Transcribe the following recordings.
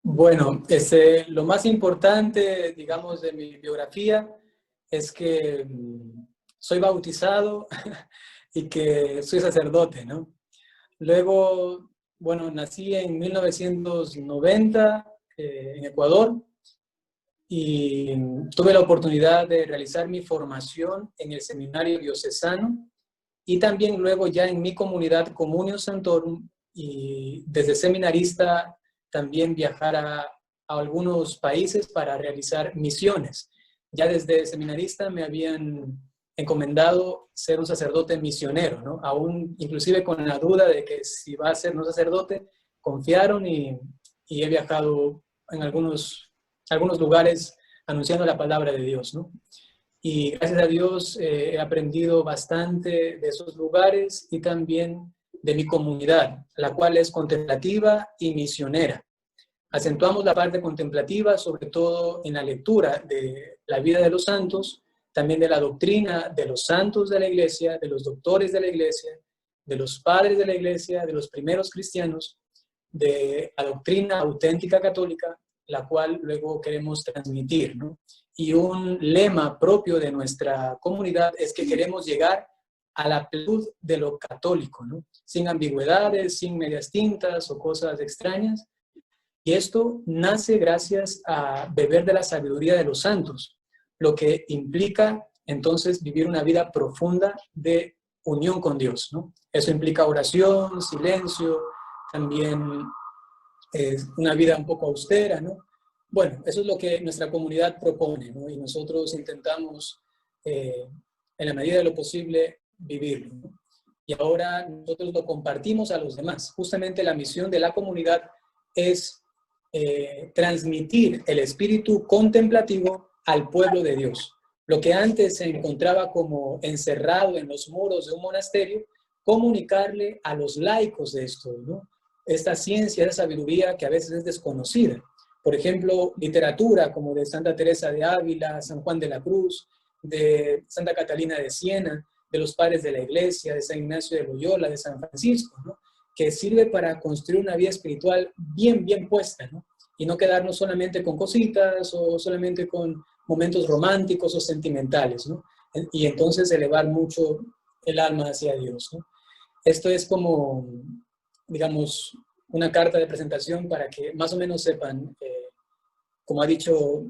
Bueno, lo más importante, digamos, de mi biografía es que soy bautizado y que soy sacerdote, ¿no? Luego, bueno, nací en 1990 en Ecuador y tuve la oportunidad de realizar mi formación en el seminario diocesano y también luego ya en mi comunidad Communio Sanctorum, y desde seminarista también viajar a algunos países para realizar misiones. Ya desde seminarista me habían encomendado ser un sacerdote misionero, ¿no? Aún inclusive con la duda de que si va a ser un sacerdote, confiaron y he viajado en algunos lugares anunciando la palabra de Dios, ¿no? Y gracias a Dios he aprendido bastante de esos lugares y también de mi comunidad, la cual es contemplativa y misionera. Acentuamos la parte contemplativa, sobre todo en la lectura de la vida de los santos, también de la doctrina de los santos de la iglesia, de los doctores de la iglesia, de los padres de la iglesia, de los primeros cristianos, de la doctrina auténtica católica, la cual luego queremos transmitir, ¿no? Y un lema propio de nuestra comunidad es que queremos llegar a la plenitud de lo católico, ¿no? Sin ambigüedades, sin medias tintas o cosas extrañas. Y esto nace gracias a beber de la sabiduría de los santos, lo que implica entonces vivir una vida profunda de unión con Dios, ¿no? Eso implica oración, silencio, también una vida un poco austera, ¿no? Bueno, eso es lo que nuestra comunidad propone, ¿no? Y nosotros intentamos, en la medida de lo posible, vivirlo, ¿no? Y ahora nosotros lo compartimos a los demás. Justamente la misión de la comunidad es transmitir el espíritu contemplativo al pueblo de Dios. Lo que antes se encontraba como encerrado en los muros de un monasterio, comunicarle a los laicos de esto, ¿no? Esta ciencia de sabiduría que a veces es desconocida. Por ejemplo, literatura como de Santa Teresa de Ávila, San Juan de la Cruz, de Santa Catalina de Siena, de los padres de la Iglesia, de San Ignacio de Loyola, de San Francisco, ¿no? Que sirve para construir una vida espiritual bien puesta, ¿no? Y no quedarnos solamente con cositas o solamente con momentos románticos o sentimentales, ¿no? Y entonces elevar mucho el alma hacia Dios, ¿no? Esto es como, digamos, una carta de presentación para que más o menos sepan, como ha dicho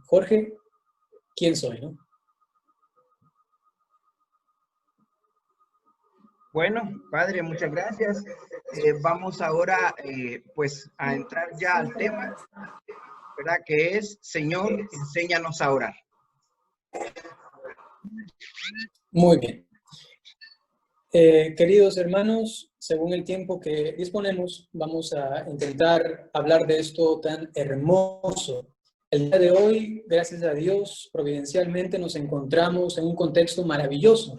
Jorge, quién soy, ¿no? Bueno, padre, muchas gracias. Vamos ahora pues a entrar ya al tema, ¿verdad? Que es, Señor, enséñanos a orar. Muy bien. Queridos hermanos, según el tiempo que disponemos, vamos a intentar hablar de esto tan hermoso. El día de hoy, gracias a Dios, providencialmente nos encontramos en un contexto maravilloso,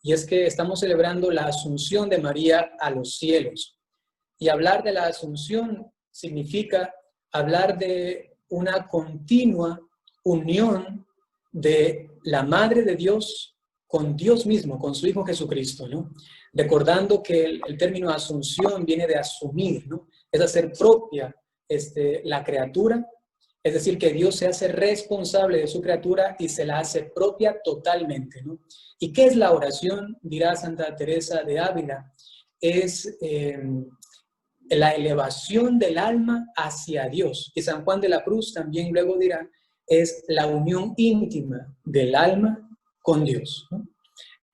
y es que estamos celebrando la Asunción de María a los cielos. Y hablar de la Asunción significa hablar de una continua unión de la Madre de Dios con Dios mismo, con su Hijo Jesucristo, ¿no? Recordando que el término asunción viene de asumir, ¿no? Es hacer propia la criatura, es decir, que Dios se hace responsable de su criatura y se la hace propia totalmente, ¿no? ¿Y qué es la oración? Dirá Santa Teresa de Ávila. Es la elevación del alma hacia Dios. Y San Juan de la Cruz también luego dirá, es la unión íntima del alma con Dios, ¿no?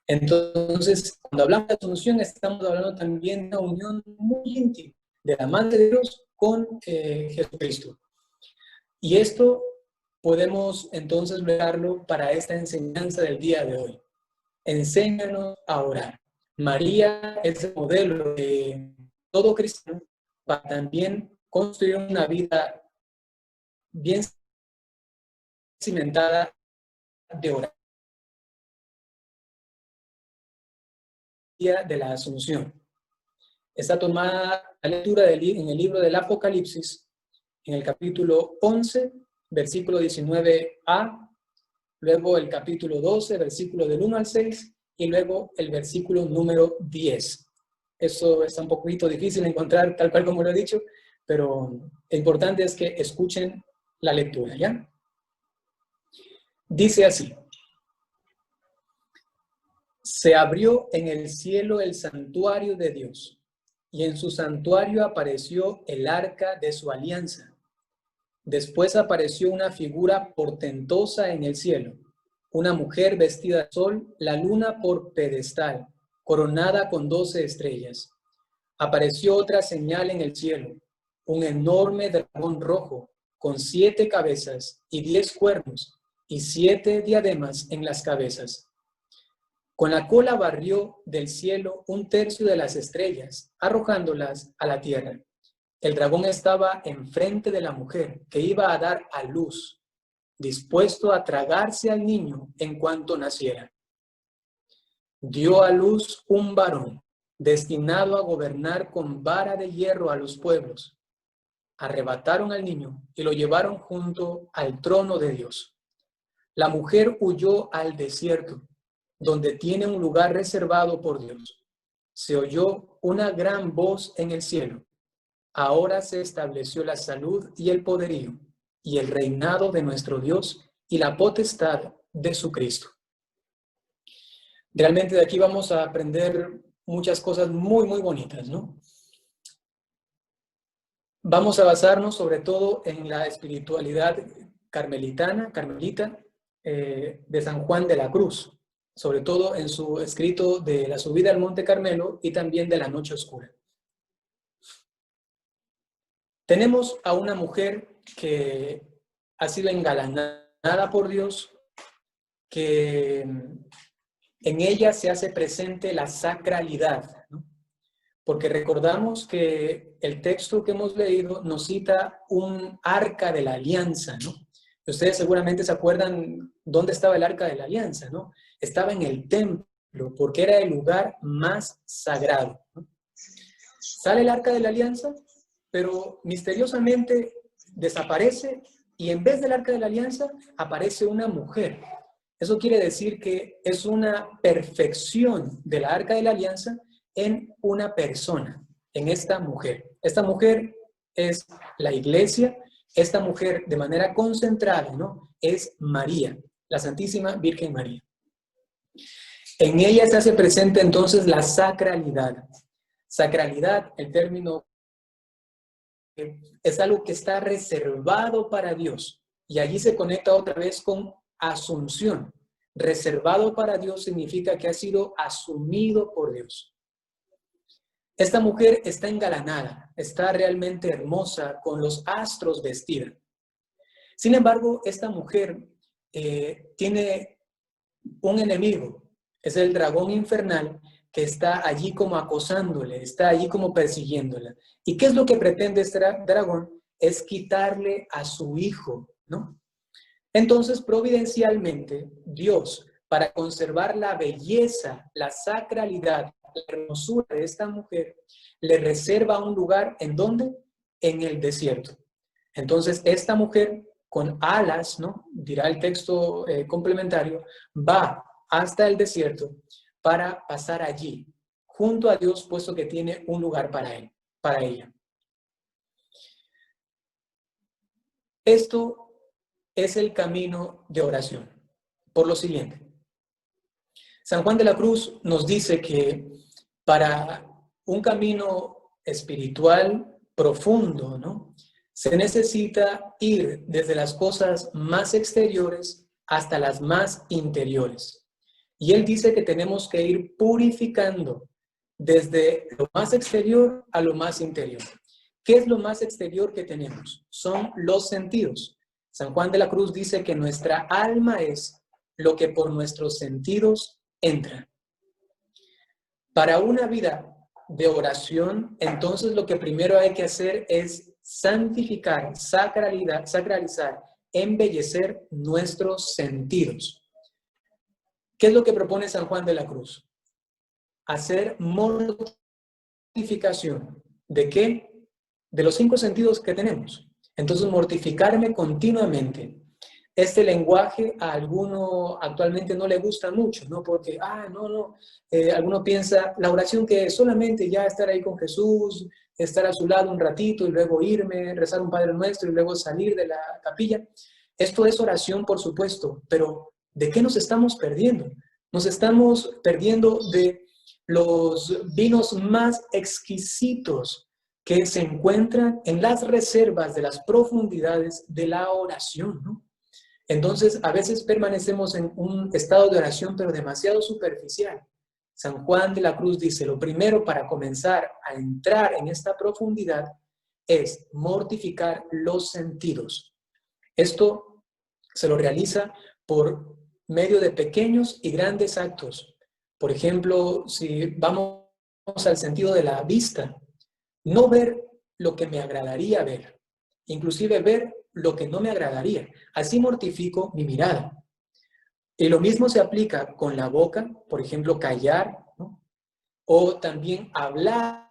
Entonces, cuando hablamos de Asunción, estamos hablando también de una unión muy íntima de la Madre de Dios con Jesucristo. Y esto podemos entonces verlo para esta enseñanza del día de hoy. Enséñanos a orar. María es el modelo de todo cristiano para también construir una vida bien cimentada de oración. De la Asunción. Está tomada la lectura en el libro del Apocalipsis, en el capítulo 11, versículo 19a, luego el capítulo 12, versículo del 1 al 6, y luego el versículo número 10. Eso está un poquito difícil de encontrar, tal cual como lo he dicho, pero lo importante es que escuchen la lectura, ¿ya? Dice así: se abrió en el cielo el santuario de Dios, y en su santuario apareció el arca de su alianza. Después apareció una figura portentosa en el cielo, una mujer vestida de sol, la luna por pedestal, coronada con 12 estrellas. Apareció otra señal en el cielo, un enorme dragón rojo, con 7 cabezas y 10 cuernos, y 7 diademas en las cabezas. Con la cola barrió del cielo 1/3 de las estrellas, arrojándolas a la tierra. El dragón estaba enfrente de la mujer que iba a dar a luz, dispuesto a tragarse al niño en cuanto naciera. Dio a luz un varón, destinado a gobernar con vara de hierro a los pueblos. Arrebataron al niño y lo llevaron junto al trono de Dios. La mujer huyó al desierto, donde tiene un lugar reservado por Dios. Se oyó una gran voz en el cielo. Ahora se estableció la salud y el poderío, y el reinado de nuestro Dios y la potestad de su Cristo. Realmente de aquí vamos a aprender muchas cosas muy, muy bonitas, ¿no? Vamos a basarnos sobre todo en la espiritualidad carmelita, de San Juan de la Cruz, sobre todo en su escrito de la subida al Monte Carmelo y también de la noche oscura. Tenemos a una mujer que ha sido engalanada por Dios, que en ella se hace presente la sacralidad, ¿no? Porque recordamos que el texto que hemos leído nos cita un arca de la alianza, ¿no? Ustedes seguramente se acuerdan dónde estaba el arca de la alianza, ¿no? Estaba en el templo, porque era el lugar más sagrado, ¿no? Sale el arca de la alianza, pero misteriosamente desaparece y en vez del arca de la alianza aparece una mujer. Eso quiere decir que es una perfección de la arca de la alianza en una persona, en esta mujer. Esta mujer es la iglesia, esta mujer de manera concentrada, ¿no? Es María, la Santísima Virgen María. En ella se hace presente entonces la sacralidad. Sacralidad, el término, es algo que está reservado para Dios. Y allí se conecta otra vez con asunción. Reservado para Dios significa que ha sido asumido por Dios. Esta mujer está engalanada, está realmente hermosa, con los astros vestida. Sin embargo, esta mujer tiene un enemigo, es el dragón infernal, que está allí como acosándole, está allí como persiguiéndola. ¿Y qué es lo que pretende este dragón? Es quitarle a su hijo, ¿no? Entonces, providencialmente, Dios, para conservar la belleza, la sacralidad, la hermosura de esta mujer, le reserva un lugar, ¿en dónde? En el desierto. Entonces, esta mujer con alas, ¿no? Dirá el texto complementario, va hasta el desierto para pasar allí, junto a Dios, puesto que tiene un lugar para él, para ella. Esto es el camino de oración. Por lo siguiente, San Juan de la Cruz nos dice que para un camino espiritual profundo, ¿no? Se necesita ir desde las cosas más exteriores hasta las más interiores. Y él dice que tenemos que ir purificando desde lo más exterior a lo más interior. ¿Qué es lo más exterior que tenemos? Son los sentidos. San Juan de la Cruz dice que nuestra alma es lo que por nuestros sentidos entra. Para una vida de oración, entonces lo que primero hay que hacer es santificar, sacralizar, embellecer nuestros sentidos. ¿Qué es lo que propone San Juan de la Cruz? Hacer mortificación. ¿De qué? De los 5 sentidos que tenemos. Entonces, mortificarme continuamente. Este lenguaje a alguno actualmente no le gusta mucho, ¿no? Porque, alguno piensa, la oración que es solamente ya estar ahí con Jesús, estar a su lado un ratito y luego irme, rezar un Padre Nuestro y luego salir de la capilla. Esto es oración, por supuesto, pero ¿de qué nos estamos perdiendo? Nos estamos perdiendo de los vinos más exquisitos que se encuentran en las reservas de las profundidades de la oración, ¿no? Entonces, a veces permanecemos en un estado de oración, pero demasiado superficial. San Juan de la Cruz dice, lo primero para comenzar a entrar en esta profundidad es mortificar los sentidos. Esto se lo realiza por medio de pequeños y grandes actos. Por ejemplo, si vamos al sentido de la vista, no ver lo que me agradaría ver, inclusive ver lo que no me agradaría. Así mortifico mi mirada. Y lo mismo se aplica con la boca, por ejemplo, callar, ¿no? O también hablar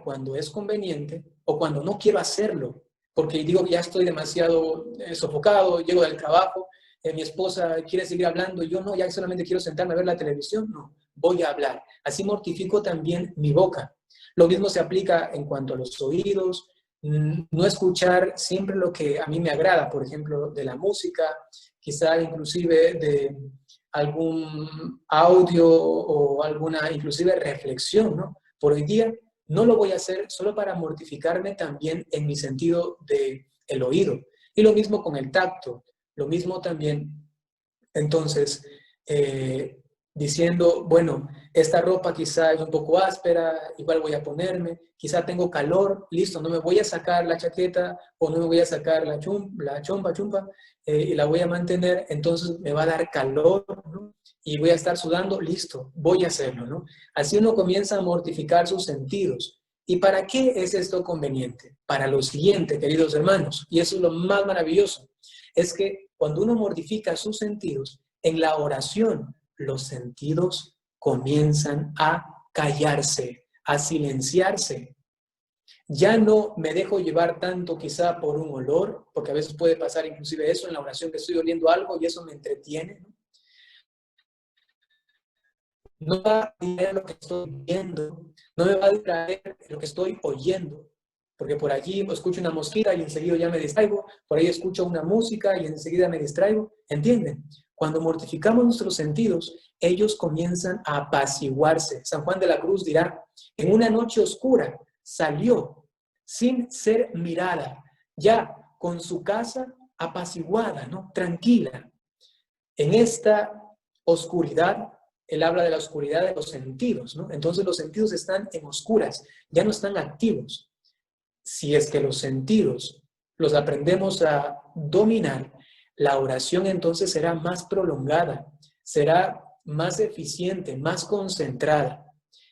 cuando es conveniente o cuando no quiero hacerlo, porque digo ya estoy demasiado sofocado, llego del trabajo, mi esposa quiere seguir hablando, yo no, ya solamente quiero sentarme a ver la televisión, no, voy a hablar. Así mortifico también mi boca. Lo mismo se aplica en cuanto a los oídos, no escuchar siempre lo que a mí me agrada, por ejemplo, de la música, quizá inclusive de algún audio o alguna inclusive reflexión, ¿no? Por hoy día no lo voy a hacer solo para mortificarme también en mi sentido del oído. Y lo mismo con el tacto, lo mismo también, entonces, diciendo, bueno, esta ropa quizá es un poco áspera, igual voy a ponerme, quizá tengo calor, listo, no me voy a sacar la chaqueta o no me voy a sacar la chompa, y la voy a mantener, entonces me va a dar calor, ¿no? Y voy a estar sudando, listo, voy a hacerlo, ¿no? Así uno comienza a mortificar sus sentidos. ¿Y para qué es esto conveniente? Para lo siguiente, queridos hermanos, y eso es lo más maravilloso, es que cuando uno mortifica sus sentidos, en la oración, los sentidos comienzan a callarse, a silenciarse. Ya no me dejo llevar tanto quizá por un olor, porque a veces puede pasar inclusive eso en la oración, que estoy oliendo algo y eso me entretiene, ¿no? No va a distraer lo que estoy viendo, no me va a distraer lo que estoy oyendo, porque por allí escucho una mosquita y enseguida ya me distraigo, por ahí escucho una música y enseguida me distraigo, ¿entienden? Cuando mortificamos nuestros sentidos, ellos comienzan a apaciguarse. San Juan de la Cruz dirá, en una noche oscura salió sin ser mirada, ya con su casa apaciguada, ¿no? Tranquila. En esta oscuridad, él habla de la oscuridad de los sentidos, ¿no? Entonces los sentidos están en oscuras, ya no están activos. Si es que los sentidos los aprendemos a dominar, la oración entonces será más prolongada, será más eficiente, más concentrada.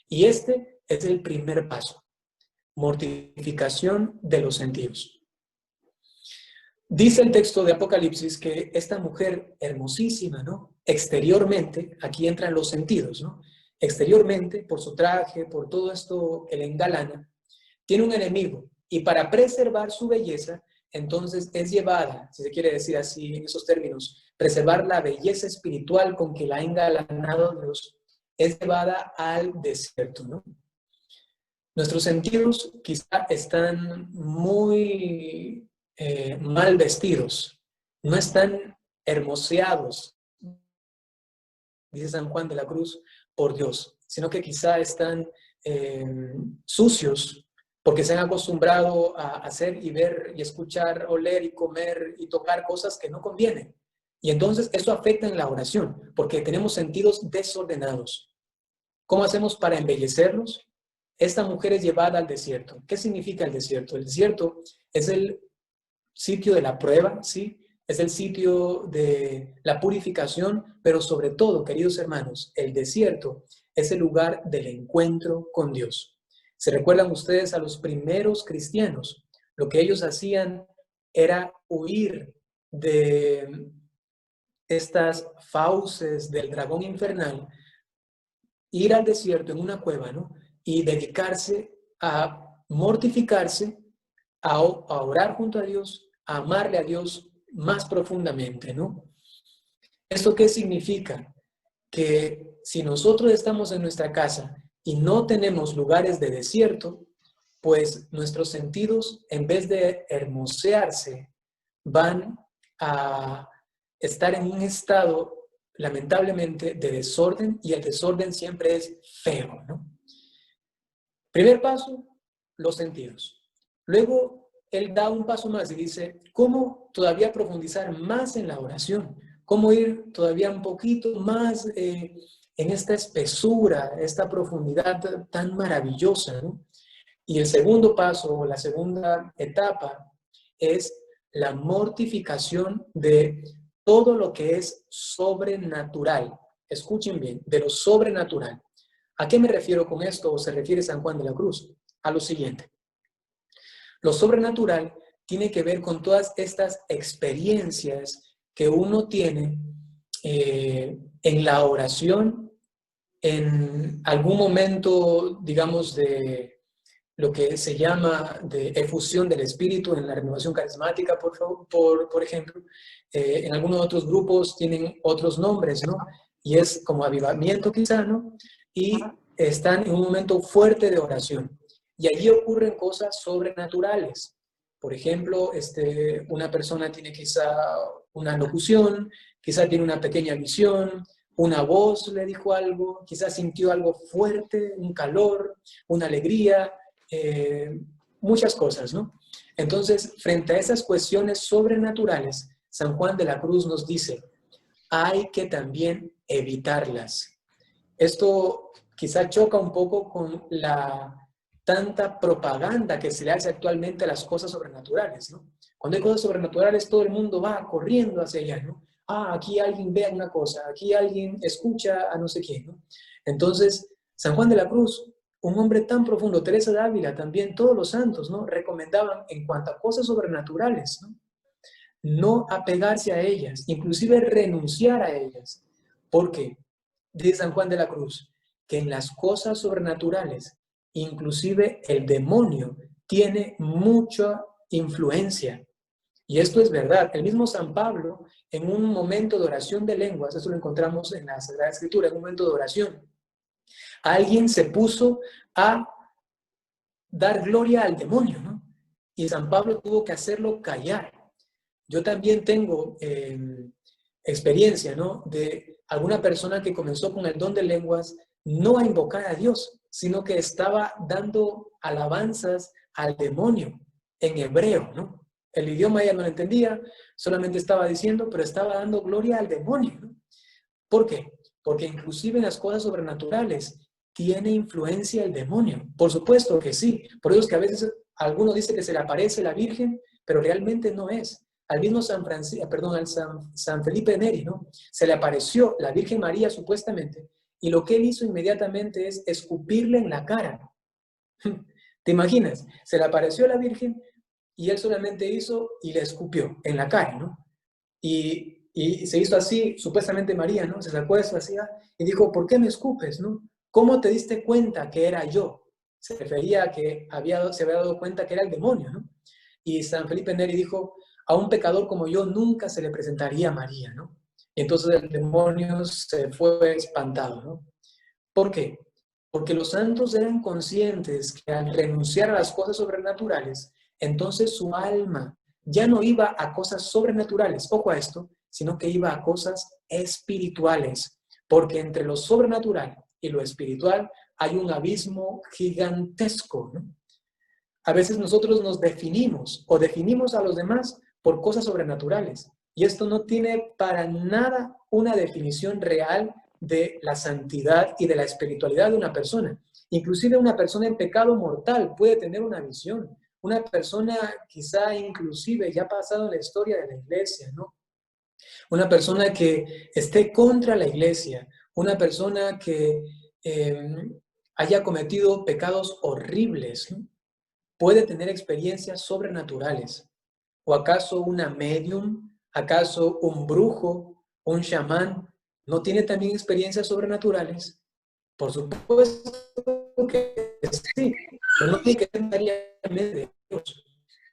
Y este es el primer paso, mortificación de los sentidos. Dice el texto de Apocalipsis que esta mujer hermosísima, ¿no? Exteriormente, aquí entran los sentidos, ¿no? Exteriormente, por su traje, por todo esto que le engalana, tiene un enemigo y para preservar su belleza, entonces es llevada, si se quiere decir así en esos términos, preservar la belleza espiritual con que la ha engalanado Dios, es llevada al desierto, ¿no? Nuestros sentidos quizá están muy mal vestidos, no están hermoseados, dice San Juan de la Cruz, por Dios, sino que quizá están sucios, porque se han acostumbrado a hacer y ver y escuchar, oler y comer y tocar cosas que no convienen. Y entonces eso afecta en la oración, porque tenemos sentidos desordenados. ¿Cómo hacemos para embellecerlos? Esta mujer es llevada al desierto. ¿Qué significa el desierto? El desierto es el sitio de la prueba, ¿sí? Es el sitio de la purificación, pero sobre todo, queridos hermanos, el desierto es el lugar del encuentro con Dios. ¿Se recuerdan ustedes a los primeros cristianos? Lo que ellos hacían era huir de estas fauces del dragón infernal, ir al desierto en una cueva, ¿no? Y dedicarse a mortificarse, a orar junto a Dios, a amarle a Dios más profundamente, ¿no? ¿Esto qué significa? Que si nosotros estamos en nuestra casa y no tenemos lugares de desierto, pues nuestros sentidos, en vez de hermosearse, van a estar en un estado, lamentablemente, de desorden, y el desorden siempre es feo, ¿no? Primer paso, los sentidos. Luego, él da un paso más y dice, ¿cómo todavía profundizar más en la oración? ¿Cómo ir todavía un poquito más en esta espesura, esta profundidad tan maravillosa, ¿no? Y el segundo paso, o la segunda etapa, es la mortificación de todo lo que es sobrenatural. Escuchen bien, de lo sobrenatural. ¿A qué me refiero con esto, o se refiere San Juan de la Cruz? A lo siguiente. Lo sobrenatural tiene que ver con todas estas experiencias que uno tiene en la oración, en algún momento, digamos, de lo que se llama de efusión del espíritu en la renovación carismática, por ejemplo. En algunos otros grupos tienen otros nombres, ¿no? Y es como avivamiento quizá, ¿no? Y están en un momento fuerte de oración. Y allí ocurren cosas sobrenaturales. Por ejemplo, una persona tiene quizá una locución, quizá tiene una pequeña visión, una voz le dijo algo, quizás sintió algo fuerte, un calor, una alegría, muchas cosas, ¿no? Entonces, frente a esas cuestiones sobrenaturales, San Juan de la Cruz nos dice, hay que también evitarlas. Esto quizá choca un poco con la tanta propaganda que se le hace actualmente a las cosas sobrenaturales, ¿no? Cuando hay cosas sobrenaturales, todo el mundo va corriendo hacia allá, ¿no? Ah, aquí alguien ve una cosa, aquí alguien escucha a no sé quién, ¿no? Entonces, San Juan de la Cruz, un hombre tan profundo, Teresa de Ávila, también todos los santos, ¿no? Recomendaban en cuanto a cosas sobrenaturales, ¿no? No apegarse a ellas, inclusive renunciar a ellas. ¿Por qué? Dice San Juan de la Cruz, que en las cosas sobrenaturales, inclusive el demonio tiene mucha influencia. Y esto es verdad. El mismo San Pablo, en un momento de oración de lenguas, eso lo encontramos en la Sagrada Escritura, en un momento de oración, alguien se puso a dar gloria al demonio, ¿no? Y San Pablo tuvo que hacerlo callar. Yo también tengo experiencia, ¿no? De alguna persona que comenzó con el don de lenguas, no a invocar a Dios, sino que estaba dando alabanzas al demonio en hebreo, ¿no? El idioma ella no lo entendía, solamente estaba diciendo, pero estaba dando gloria al demonio, ¿no? ¿Por qué? Porque inclusive en las cosas sobrenaturales tiene influencia el demonio. Por supuesto que sí. Por eso es que a veces alguno dice que se le aparece la Virgen, pero realmente no es. Al mismo San Felipe Neri, ¿no? Se le apareció la Virgen María supuestamente, y lo que él hizo inmediatamente es escupirle en la cara. ¿Te imaginas? Se le apareció la Virgen y él solamente hizo y le escupió en la cara, ¿no? Y se hizo así, supuestamente María, ¿no? Se sacó eso así y dijo, ¿por qué me escupes, no? ¿Cómo te diste cuenta que era yo? Se refería a que se había dado cuenta que era el demonio, ¿no? Y San Felipe Neri dijo, a un pecador como yo nunca se le presentaría a María, ¿no? Y entonces el demonio se fue espantado, ¿no? ¿Por qué? Porque los santos eran conscientes que al renunciar a las cosas sobrenaturales, entonces su alma ya no iba a cosas sobrenaturales, ojo a esto, sino que iba a cosas espirituales, porque entre lo sobrenatural y lo espiritual hay un abismo gigantesco, ¿no? A veces nosotros nos definimos o definimos a los demás por cosas sobrenaturales, y esto no tiene para nada una definición real de la santidad y de la espiritualidad de una persona. Inclusive una persona en pecado mortal puede tener una visión. Una persona quizá inclusive ya ha pasado en la historia de la iglesia, ¿no? Una persona que esté contra la iglesia, una persona que haya cometido pecados horribles, ¿no? Puede tener experiencias sobrenaturales. ¿O acaso una medium? ¿Acaso un brujo? ¿Un chamán? ¿No tiene también experiencias sobrenaturales? Por supuesto que sí, pero no tiene que ser necesariamente de Dios.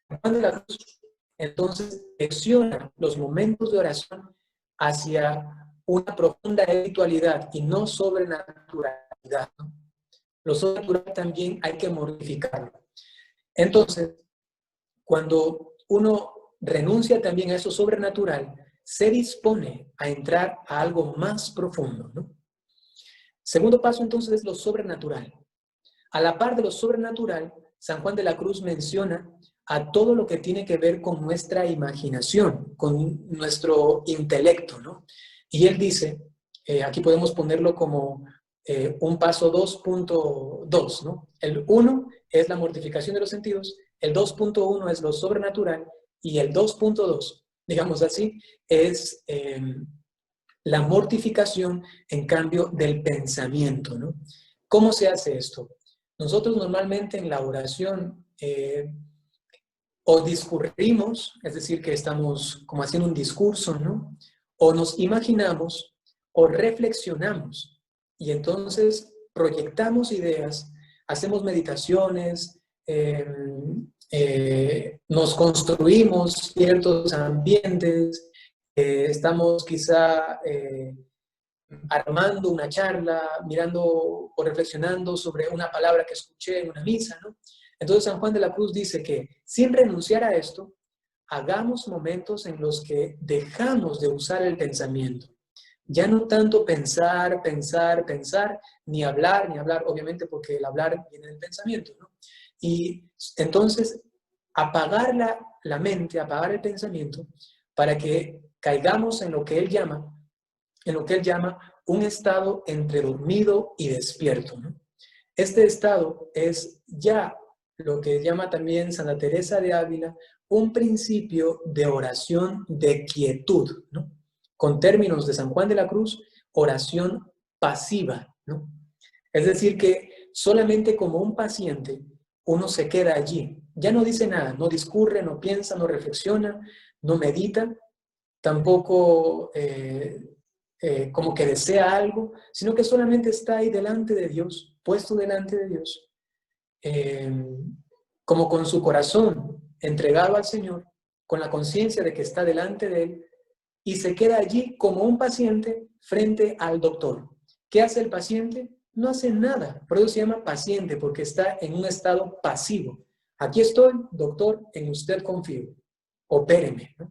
Juan de la Cruz, entonces, secciona los momentos de oración hacia una profunda espiritualidad y no sobrenaturalidad, ¿no? lo sobrenatural también hay que mortificarlo. Entonces, cuando uno renuncia también a eso sobrenatural, se dispone a entrar a algo más profundo, ¿no? Segundo paso entonces es lo sobrenatural. A la par de lo sobrenatural, San Juan de la Cruz menciona a todo lo que tiene que ver con nuestra imaginación, con nuestro intelecto, ¿no? Y él dice, aquí podemos ponerlo como un paso 2.2, ¿no? El 1 es la mortificación de los sentidos, el 2.1 es lo sobrenatural y el 2.2, digamos así, es la mortificación, en cambio, del pensamiento, ¿no? ¿Cómo se hace esto? Nosotros normalmente en la oración o discurrimos, es decir, que estamos como haciendo un discurso, ¿no? O nos imaginamos o reflexionamos y entonces proyectamos ideas, hacemos meditaciones, nos construimos ciertos ambientes, estamos quizá armando una charla, mirando o reflexionando sobre una palabra que escuché en una misa, ¿no? Entonces San Juan de la Cruz dice que sin renunciar a esto, hagamos momentos en los que dejamos de usar el pensamiento. Ya no tanto pensar, ni hablar, obviamente porque el hablar viene del pensamiento, ¿no? Y entonces apagar la mente, apagar el pensamiento para que caigamos en lo que él llama un estado entre dormido y despierto, ¿no? Este estado es ya lo que llama también Santa Teresa de Ávila un principio de oración de quietud, ¿no? Con términos de San Juan de la Cruz, oración pasiva, ¿no? Es decir, que solamente como un paciente uno se queda allí, ya no dice nada, no discurre, no piensa, no reflexiona, no medita, tampoco como que desea algo, sino que solamente está ahí delante de Dios, puesto delante de Dios, eh, como con su corazón entregado al Señor, con la conciencia de que está delante de Él, y se queda allí como un paciente frente al doctor. ¿Qué hace el paciente? No hace nada, por eso se llama paciente, porque está en un estado pasivo. Aquí estoy, doctor, en usted confío, opéreme, ¿no?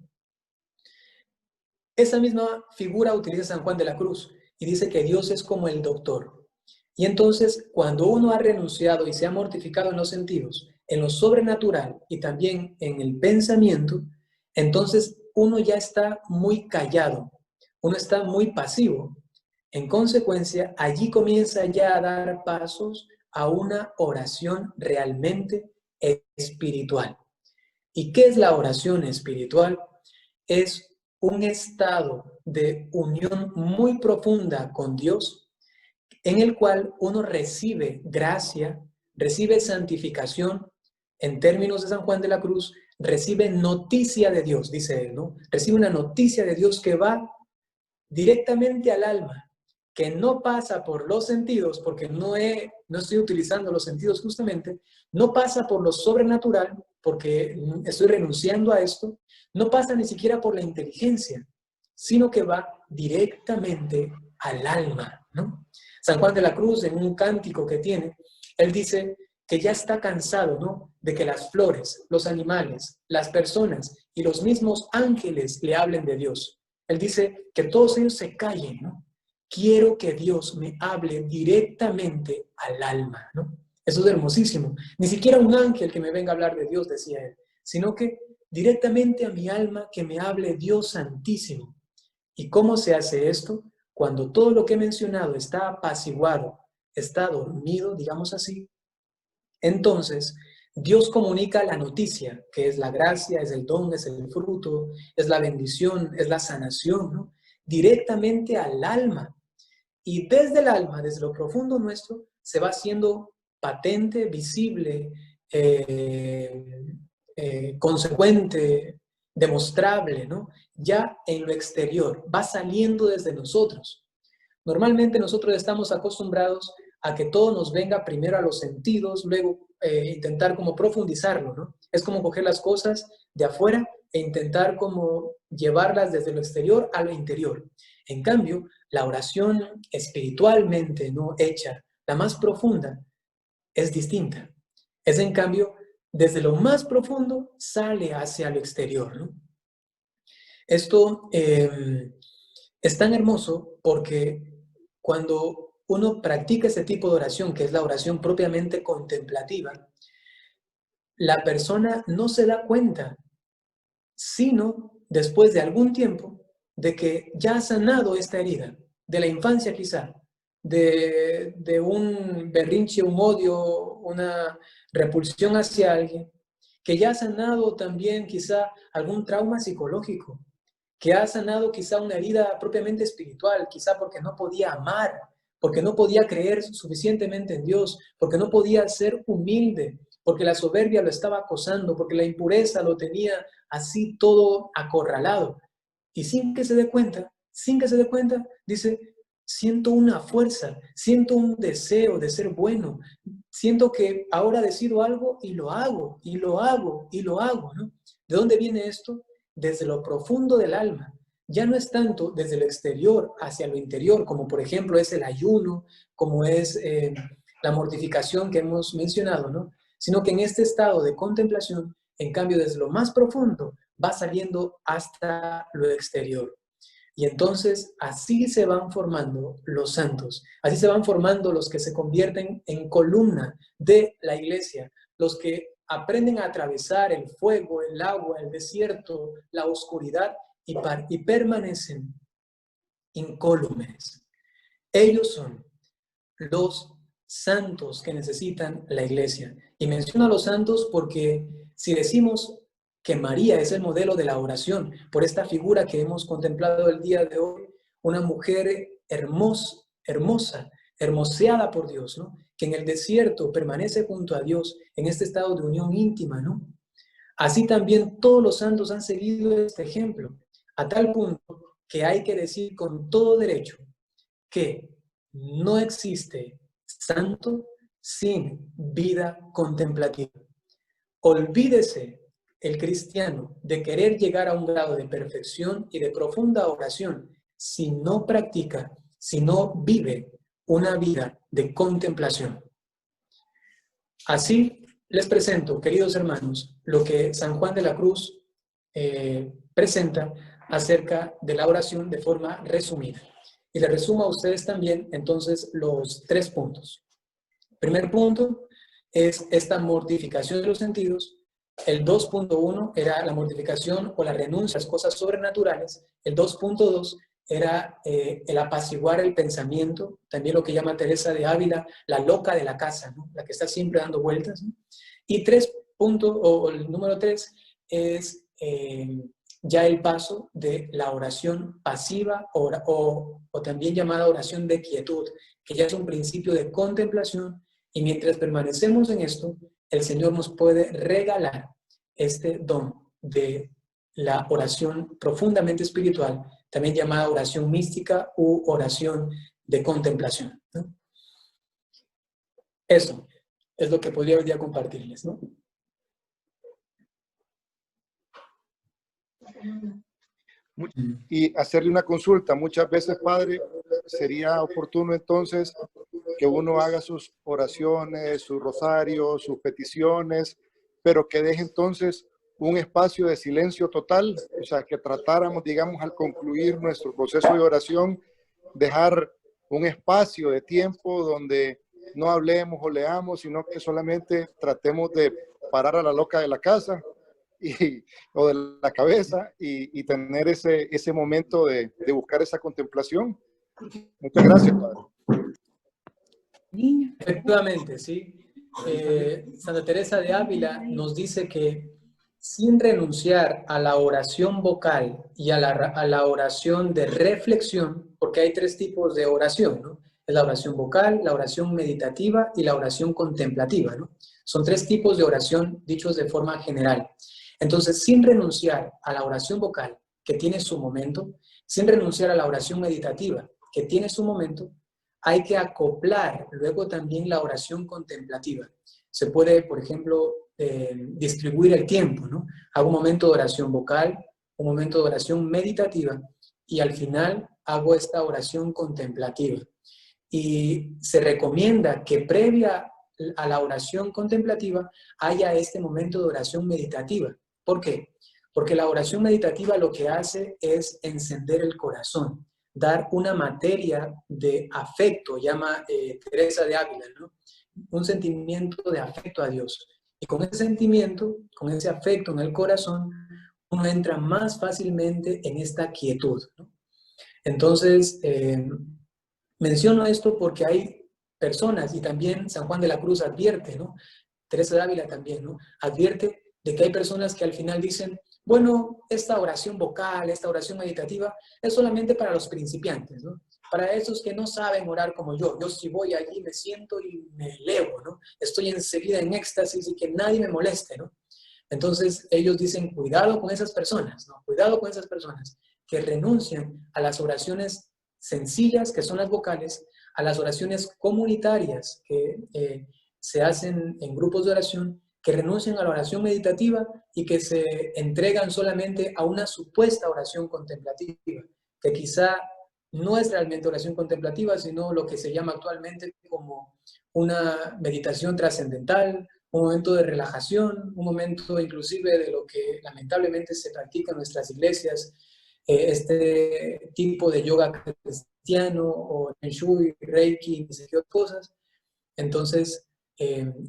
Esa misma figura utiliza San Juan de la Cruz y dice que Dios es como el doctor. Y entonces, cuando uno ha renunciado y se ha mortificado en los sentidos, en lo sobrenatural y también en el pensamiento, entonces uno ya está muy callado, uno está muy pasivo. En consecuencia, allí comienza ya a dar pasos a una oración realmente espiritual. ¿Y qué es la oración espiritual? Es un estado de unión muy profunda con Dios, en el cual uno recibe gracia, recibe santificación, en términos de San Juan de la Cruz, recibe noticia de Dios, dice él, ¿no? Recibe una noticia de Dios que va directamente al alma, que no pasa por los sentidos, porque no estoy utilizando los sentidos justamente, no pasa por lo sobrenatural, porque estoy renunciando a esto, no pasa ni siquiera por la inteligencia, sino que va directamente al alma, ¿no? San Juan de la Cruz, en un cántico que tiene, él dice que ya está cansado, ¿no?, de que las flores, los animales, las personas y los mismos ángeles le hablen de Dios. Él dice que todos ellos se callen, ¿no? Quiero que Dios me hable directamente al alma, ¿no? Eso es hermosísimo. Ni siquiera un ángel que me venga a hablar de Dios, decía él, sino que directamente a mi alma que me hable Dios Santísimo. ¿Y cómo se hace esto? Cuando todo lo que he mencionado está apaciguado, está dormido, digamos así, entonces Dios comunica la noticia, que es la gracia, es el don, es el fruto, es la bendición, es la sanación, ¿no?, directamente al alma. Y desde el alma, desde lo profundo nuestro, se va haciendo patente, visible, consecuente, demostrable, ¿no? Ya en lo exterior, va saliendo desde nosotros. Normalmente nosotros estamos acostumbrados a que todo nos venga primero a los sentidos, luego intentar como profundizarlo, ¿no? Es como coger las cosas de afuera e intentar como llevarlas desde lo exterior a lo interior. En cambio, la oración espiritualmente no hecha, la más profunda, es distinta. Es en cambio, desde lo más profundo sale hacia lo exterior, ¿no? Esto es tan hermoso porque cuando uno practica ese tipo de oración, que es la oración propiamente contemplativa, la persona no se da cuenta, sino después de algún tiempo, de que ya ha sanado esta herida, de la infancia quizá, de un berrinche, un odio, una repulsión hacia alguien, que ya ha sanado también quizá algún trauma psicológico, que ha sanado quizá una herida propiamente espiritual, quizá porque no podía amar, porque no podía creer suficientemente en Dios, porque no podía ser humilde, porque la soberbia lo estaba acosando, porque la impureza lo tenía así todo acorralado. Y sin que se dé cuenta, dice, siento una fuerza, siento un deseo de ser bueno, siento que ahora decido algo y lo hago, y lo hago, y lo hago, ¿no? ¿De dónde viene esto? Desde lo profundo del alma. Ya no es tanto desde lo exterior hacia lo interior, como por ejemplo es el ayuno, como es la mortificación que hemos mencionado, ¿no? Sino que en este estado de contemplación, en cambio, desde lo más profundo, va saliendo hasta lo exterior. Y entonces así se van formando los santos, así se van formando los que se convierten en columna de la iglesia, los que aprenden a atravesar el fuego, el agua, el desierto, la oscuridad y permanecen incólumes. Ellos son los santos que necesitan la iglesia. Y menciono a los santos porque si decimos que María es el modelo de la oración, por esta figura que hemos contemplado el día de hoy, una mujer hermosa, hermoseada por Dios, ¿no? Que en el desierto permanece junto a Dios en este estado de unión íntima, ¿no? Así también todos los santos han seguido este ejemplo, a tal punto que hay que decir con todo derecho que no existe santo sin vida contemplativa. Olvídese el cristiano de querer llegar a un grado de perfección y de profunda oración si no practica, si no vive una vida de contemplación. Así les presento, queridos hermanos, lo que San Juan de la Cruz presenta acerca de la oración de forma resumida. Y les resumo a ustedes también, entonces, los 3 puntos. Primer punto es esta mortificación de los sentidos. El 2.1 era la mortificación o la renuncia a las cosas sobrenaturales. El 2.2 era el apaciguar el pensamiento, también lo que llama Teresa de Ávila, la loca de la casa, ¿no? La que está siempre dando vueltas, ¿no? Y 3 puntos, o el número 3, es ya el paso de la oración pasiva o también llamada oración de quietud, que ya es un principio de contemplación, y mientras permanecemos en esto, el Señor nos puede regalar este don de la oración profundamente espiritual, también llamada oración mística u oración de contemplación, ¿no? Eso es lo que podría hoy día compartirles, ¿no? Y hacerle una consulta. Muchas veces, padre, sería oportuno entonces que uno haga sus oraciones, sus rosarios, sus peticiones, pero que deje entonces un espacio de silencio total, o sea, que tratáramos, digamos, al concluir nuestro proceso de oración, dejar un espacio de tiempo donde no hablemos o leamos, sino que solamente tratemos de parar a la loca de la casa o de la cabeza y tener ese momento de buscar esa contemplación. Muchas gracias, padre. Efectivamente, sí. Santa Teresa de Ávila nos dice que sin renunciar a la oración vocal y a la oración de reflexión, porque hay 3 tipos de oración, ¿no? Es la oración vocal, la oración meditativa y la oración contemplativa, ¿no? Son 3 tipos de oración dichos de forma general. Entonces, sin renunciar a la oración vocal, que tiene su momento, sin renunciar a la oración meditativa, que tiene su momento, hay que acoplar luego también la oración contemplativa. Se puede, por ejemplo, distribuir el tiempo, ¿no? Hago un momento de oración vocal, un momento de oración meditativa y al final hago esta oración contemplativa. Y se recomienda que previa a la oración contemplativa haya este momento de oración meditativa. ¿Por qué? Porque la oración meditativa lo que hace es encender el corazón, dar una materia de afecto, llama Teresa de Ávila, ¿no? Un sentimiento de afecto a Dios. Y con ese sentimiento, con ese afecto en el corazón, uno entra más fácilmente en esta quietud, ¿no? Entonces, menciono esto porque hay personas, y también San Juan de la Cruz advierte, ¿no? Teresa de Ávila también, ¿no? Advierte de que hay personas que al final dicen, bueno, esta oración vocal, esta oración meditativa es solamente para los principiantes, ¿no? Para esos que no saben orar como yo. Yo si voy allí me siento y me elevo, ¿no? Estoy enseguida en éxtasis y que nadie me moleste, ¿no? Entonces ellos dicen, cuidado con esas personas, ¿no? Cuidado con esas personas que renuncian a las oraciones sencillas, que son las vocales, a las oraciones comunitarias que se hacen en grupos de oración, que renuncian a la oración meditativa y que se entregan solamente a una supuesta oración contemplativa, que quizá no es realmente oración contemplativa, sino lo que se llama actualmente como una meditación trascendental, un momento de relajación, un momento inclusive de lo que lamentablemente se practica en nuestras iglesias, este tipo de yoga cristiano o Feng Shui, Reiki, y sé qué otras cosas. Entonces,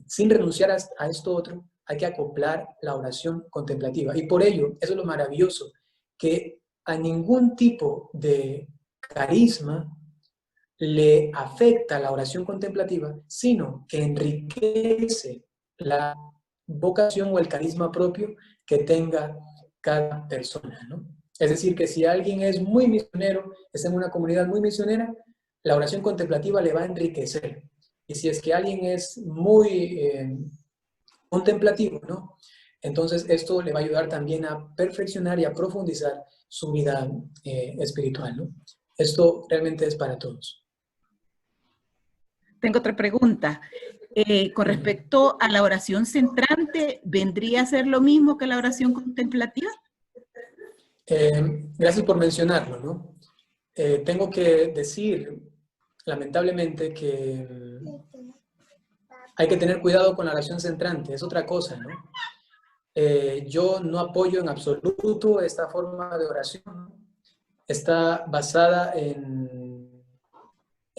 sin renunciar a esto otro, hay que acoplar la oración contemplativa. Y por ello, eso es lo maravilloso, que a ningún tipo de carisma le afecta la oración contemplativa, sino que enriquece la vocación o el carisma propio que tenga cada persona, ¿no? Es decir, que si alguien es muy misionero, está en una comunidad muy misionera, la oración contemplativa le va a enriquecer. Y si es que alguien es muy contemplativo, ¿no? Entonces esto le va a ayudar también a perfeccionar y a profundizar su vida espiritual, ¿no? Esto realmente es para todos. Tengo otra pregunta. Con respecto a la oración centrante, ¿vendría a ser lo mismo que la oración contemplativa? Gracias por mencionarlo, ¿no? Tengo que decir, lamentablemente, que hay que tener cuidado con la oración centrante, es otra cosa, ¿no? Yo no apoyo en absoluto esta forma de oración. Está basada en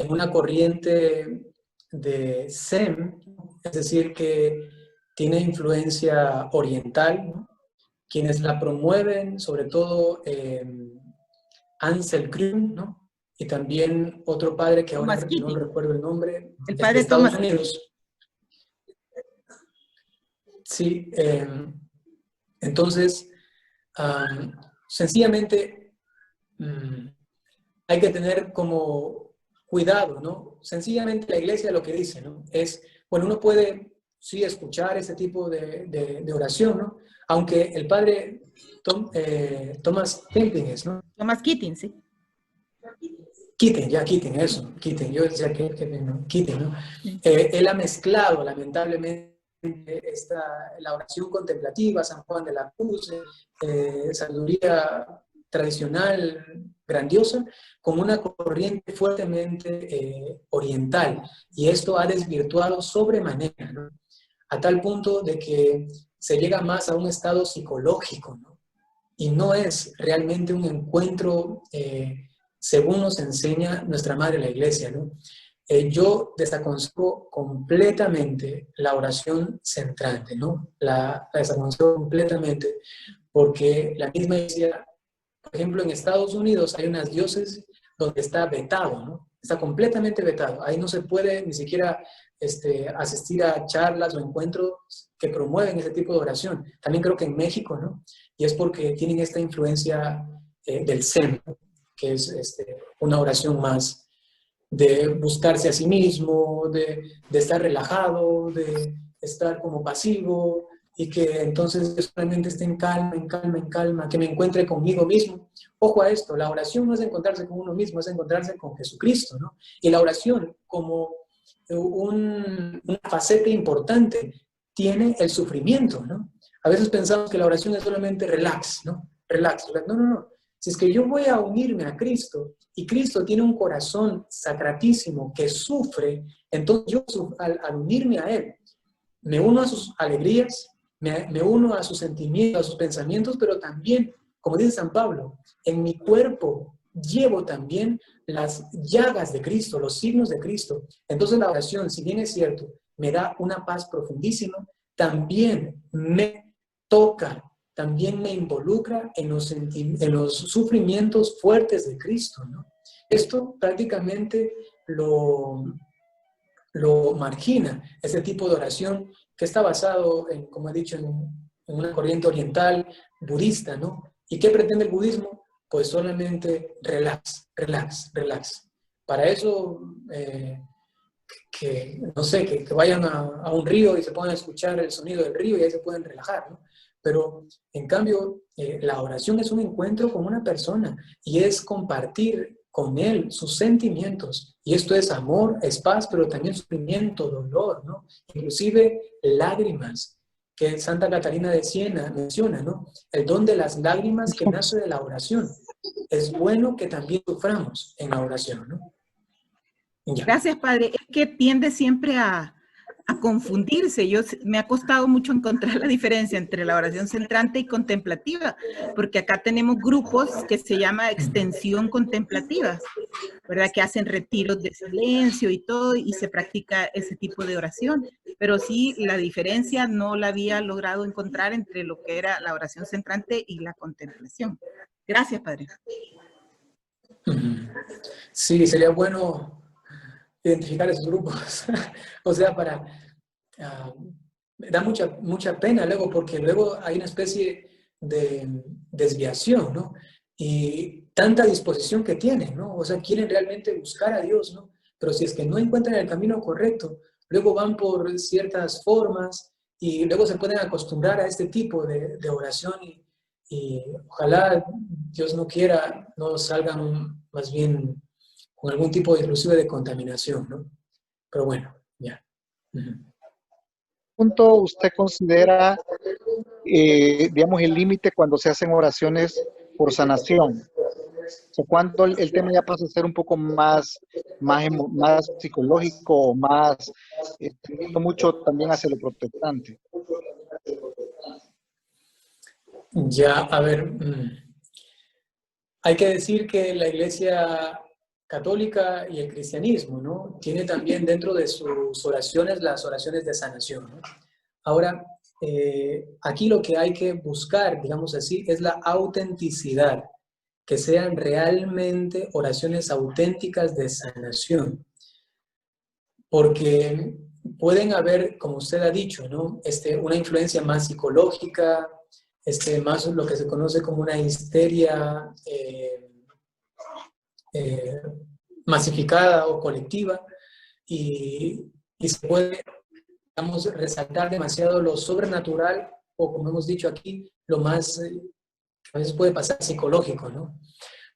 una corriente de Zen, es decir, que tiene influencia oriental, ¿no? Quienes la promueven, sobre todo Ansel Krum, ¿no? Y también otro padre que ahora no recuerdo el nombre, el padre de Estados Thomas Unidos. Sí, entonces, sencillamente hay que tener como cuidado, ¿no? Sencillamente la iglesia lo que dice, ¿no? Es, bueno, uno puede sí escuchar ese tipo de oración, ¿no? Aunque el padre Thomas Keating, ¿no? Thomas Keating, sí. Keating, eso, Keating, yo decía que no, Keating, ¿no? Él ha mezclado, lamentablemente, la oración contemplativa, San Juan de la Cruz, sabiduría tradicional, grandiosa, con una corriente fuertemente oriental. Y esto ha desvirtuado sobremanera, ¿no? A tal punto de que se llega más a un estado psicológico, ¿no? Y no es realmente un encuentro según nos enseña nuestra Madre la Iglesia, ¿no? Yo desaconsejo completamente la oración centrante, ¿no? La desaconsejo completamente porque la misma Iglesia, por ejemplo, en Estados Unidos hay unas diócesis donde está vetado, ¿no? Está completamente vetado. Ahí no se puede ni siquiera asistir a charlas o encuentros que promueven ese tipo de oración. También creo que en México, ¿no? Y es porque tienen esta influencia del Zen, ¿no? Que es una oración más de buscarse a sí mismo, de estar relajado, de estar como pasivo, y que entonces yo solamente esté en calma, que me encuentre conmigo mismo. Ojo a esto, la oración no es encontrarse con uno mismo, es encontrarse con Jesucristo, ¿no? Y la oración, como una faceta importante, tiene el sufrimiento, ¿no? A veces pensamos que la oración es solamente relax, ¿no? Relax. No. Si es que yo voy a unirme a Cristo y Cristo tiene un corazón sacratísimo que sufre, entonces yo al unirme a Él, me uno a sus alegrías, me uno a sus sentimientos, a sus pensamientos, pero también, como dice San Pablo, en mi cuerpo llevo también las llagas de Cristo, los signos de Cristo. Entonces la oración, si bien es cierto, me da una paz profundísima, también me toca, también me involucra en los sufrimientos fuertes de Cristo, ¿no? Esto prácticamente lo margina, ese tipo de oración que está basado en, como he dicho, en una corriente oriental budista, ¿no? ¿Y qué pretende el budismo? Pues solamente relax, relax, relax. Para eso, no sé, que vayan a un río y se puedan escuchar el sonido del río y ahí se pueden relajar, ¿no? Pero, en cambio, la oración es un encuentro con una persona y es compartir con él sus sentimientos. Y esto es amor, es paz, pero también sufrimiento, dolor, ¿no? Inclusive lágrimas, que Santa Catalina de Siena menciona, ¿no? El don de las lágrimas que nace de la oración. Es bueno que también suframos en la oración, ¿no? Ya. Gracias, Padre. Es que tiende siempre a confundirse. Me ha costado mucho encontrar la diferencia entre la oración centrante y contemplativa, porque acá tenemos grupos que se llama extensión contemplativa, ¿verdad? Que hacen retiros de silencio y todo, y se practica ese tipo de oración. Pero sí, la diferencia no la había logrado encontrar entre lo que era la oración centrante y la contemplación. Gracias, Padre. Sí, sería bueno identificar esos grupos. O sea, da mucha pena luego, porque luego hay una especie de desviación, ¿no? Y tanta disposición que tienen, ¿no? O sea, quieren realmente buscar a Dios, ¿no? Pero si es que no encuentran el camino correcto, luego van por ciertas formas y luego se pueden acostumbrar a este tipo de oración y ojalá Dios no quiera, no salgan más bien con algún tipo inclusive de contaminación, ¿no? Pero bueno, ya. ¿Punto usted considera, digamos, el límite cuando se hacen oraciones por sanación? O sea, cuando el tema ya pasa a ser un poco más psicológico, más, mucho también hacia lo protestante. Ya, a ver, hay que decir que la Iglesia Católica y el cristianismo, ¿no? Tiene también dentro de sus oraciones las oraciones de sanación, ¿no? Ahora, aquí lo que hay que buscar, digamos así, es la autenticidad, que sean realmente oraciones auténticas de sanación. Porque pueden haber, como usted ha dicho, ¿no? Una influencia más psicológica, más lo que se conoce como una histeria masificada o colectiva, y se puede, digamos, resaltar demasiado lo sobrenatural, o como hemos dicho aquí, lo más, a veces puede pasar psicológico, ¿no?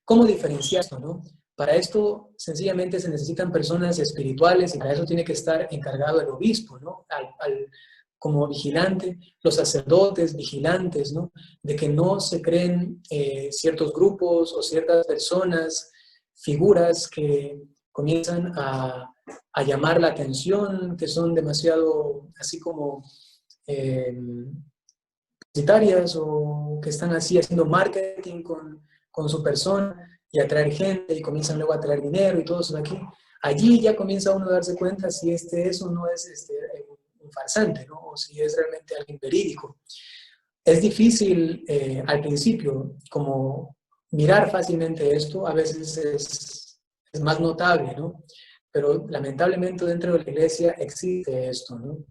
¿Cómo diferenciar esto, no? Para esto, sencillamente, se necesitan personas espirituales y para eso tiene que estar encargado el obispo, ¿no? Como vigilante, los sacerdotes vigilantes, ¿no? De que no se creen ciertos grupos o ciertas personas, figuras que comienzan a llamar la atención, que son demasiado así como publicitarias o que están así haciendo marketing con su persona y atraer gente y comienzan luego a traer dinero y todo eso de aquí. Allí ya comienza uno a darse cuenta si es o no es un farsante, ¿no? O si es realmente alguien verídico. Es difícil al principio como mirar fácilmente esto, a veces es más notable, ¿no? Pero lamentablemente dentro de la iglesia existe esto, ¿no?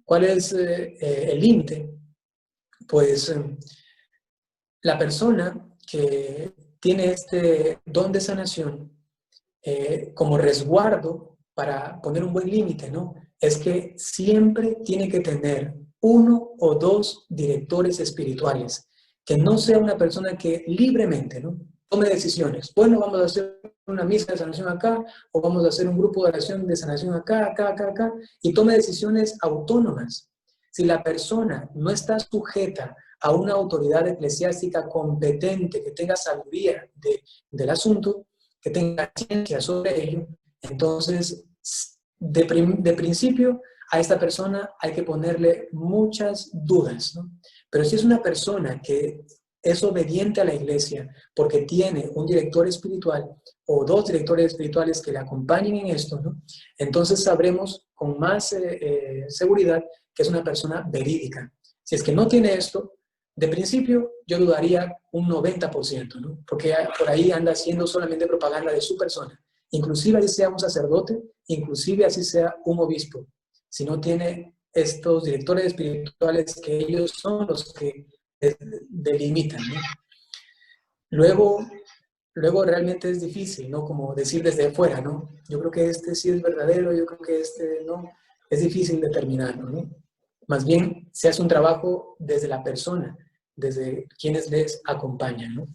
¿Cuál es el límite? Pues la persona que tiene este don de sanación como resguardo para poner un buen límite, ¿no? Es que siempre tiene que tener 1 o 2 directores espirituales, que no sea una persona que libremente, ¿no? Tome decisiones. Bueno, vamos a hacer una misa de sanación acá, o vamos a hacer un grupo de oración de sanación acá, y tome decisiones autónomas. Si la persona no está sujeta a una autoridad eclesiástica competente, que tenga sabiduría del asunto, que tenga ciencia sobre ello, entonces de principio a esta persona hay que ponerle muchas dudas, ¿no? Pero si es una persona que es obediente a la iglesia porque tiene un director espiritual o dos directores espirituales que le acompañen en esto, ¿no? Entonces sabremos con más seguridad que es una persona verídica. Si es que no tiene esto, de principio yo dudaría un 90%, ¿no? Porque por ahí anda haciendo solamente propaganda de su persona. Inclusive así sea un sacerdote, inclusive así sea un obispo. Si no tiene estos directores espirituales que ellos son los que delimitan, ¿no? Luego realmente es difícil, ¿no? Como decir desde fuera, ¿no? Yo creo que este sí es verdadero, yo creo que este no. Es difícil determinarlo, ¿no? Más bien se hace un trabajo desde la persona, desde quienes les acompañan, ¿no?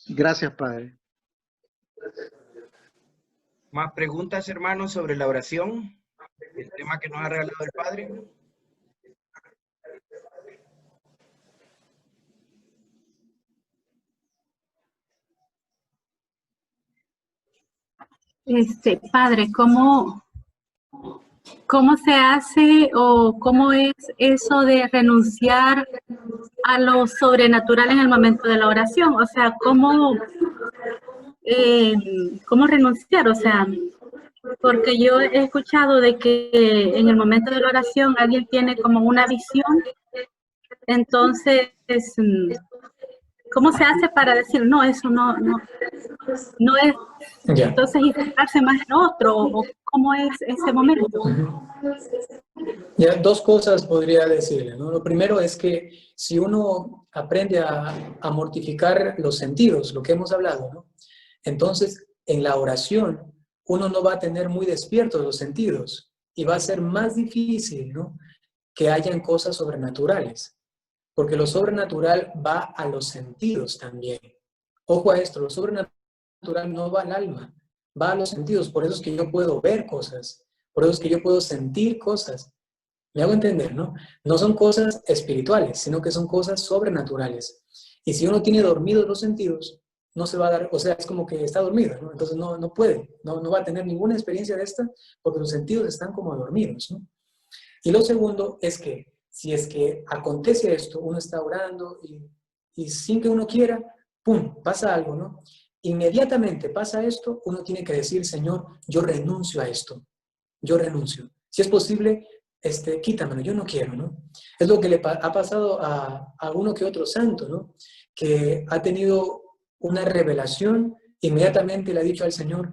Gracias, Padre. ¿Más preguntas, hermanos, sobre la oración? El tema que nos ha regalado el Padre. Padre, ¿cómo se hace o cómo es eso de renunciar a lo sobrenatural en el momento de la oración? O sea, ¿cómo renunciar? O sea, porque yo he escuchado de que en el momento de la oración alguien tiene como una visión, entonces, ¿cómo se hace para decir, no, eso no es, Ya. entonces, y centrarse más en otro, o cómo es ese momento? Ya, dos cosas podría decirle, ¿no? Lo primero es que si uno aprende a mortificar los sentidos, lo que hemos hablado, ¿no? Entonces, en la oración, uno no va a tener muy despiertos los sentidos y va a ser más difícil, ¿no?, que hayan cosas sobrenaturales, porque lo sobrenatural va a los sentidos también. Ojo a esto, lo sobrenatural no va al alma, va a los sentidos. Por eso es que yo puedo ver cosas, por eso es que yo puedo sentir cosas. Me hago entender, ¿no? No son cosas espirituales, sino que son cosas sobrenaturales. Y si uno tiene dormidos los sentidos, no se va a dar, o sea, es como que está dormido, ¿no? Entonces no puede, no va a tener ninguna experiencia de esta porque los sentidos están como dormidos, ¿no? Y lo segundo es que si es que acontece esto, uno está orando y sin que uno quiera, ¡pum!, pasa algo, ¿no? Inmediatamente pasa esto, uno tiene que decir, Señor, yo renuncio a esto, yo renuncio. Si es posible, quítamelo, yo no quiero, ¿no? Es lo que le ha pasado a uno que otro santo, ¿no? Que ha tenido una revelación, inmediatamente le ha dicho al Señor,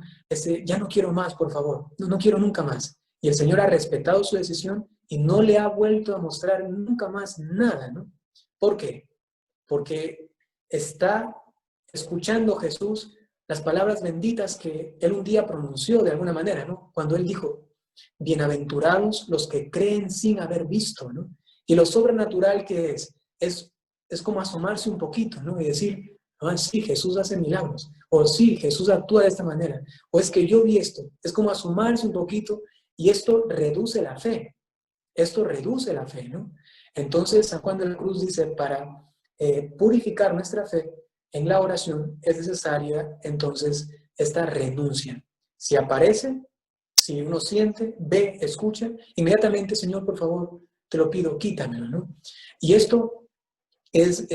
ya no quiero más, por favor, no quiero nunca más. Y el Señor ha respetado su decisión y no le ha vuelto a mostrar nunca más nada, ¿no? ¿Por qué? Porque está escuchando Jesús las palabras benditas que él un día pronunció de alguna manera, ¿no? Cuando él dijo, bienaventurados los que creen sin haber visto, ¿no? Y lo sobrenatural que es como asomarse un poquito, ¿no? Y decir, ah, sí, Jesús hace milagros, o sí, Jesús actúa de esta manera, o es que yo vi esto. Es como asomarse un poquito y esto reduce la fe. Esto reduce la fe, ¿no? Entonces, San Juan de la Cruz dice, para purificar nuestra fe en la oración es necesaria entonces esta renuncia. Si aparece, si uno siente, ve, escucha, inmediatamente, Señor, por favor, te lo pido, quítamelo, ¿no? Y esto es,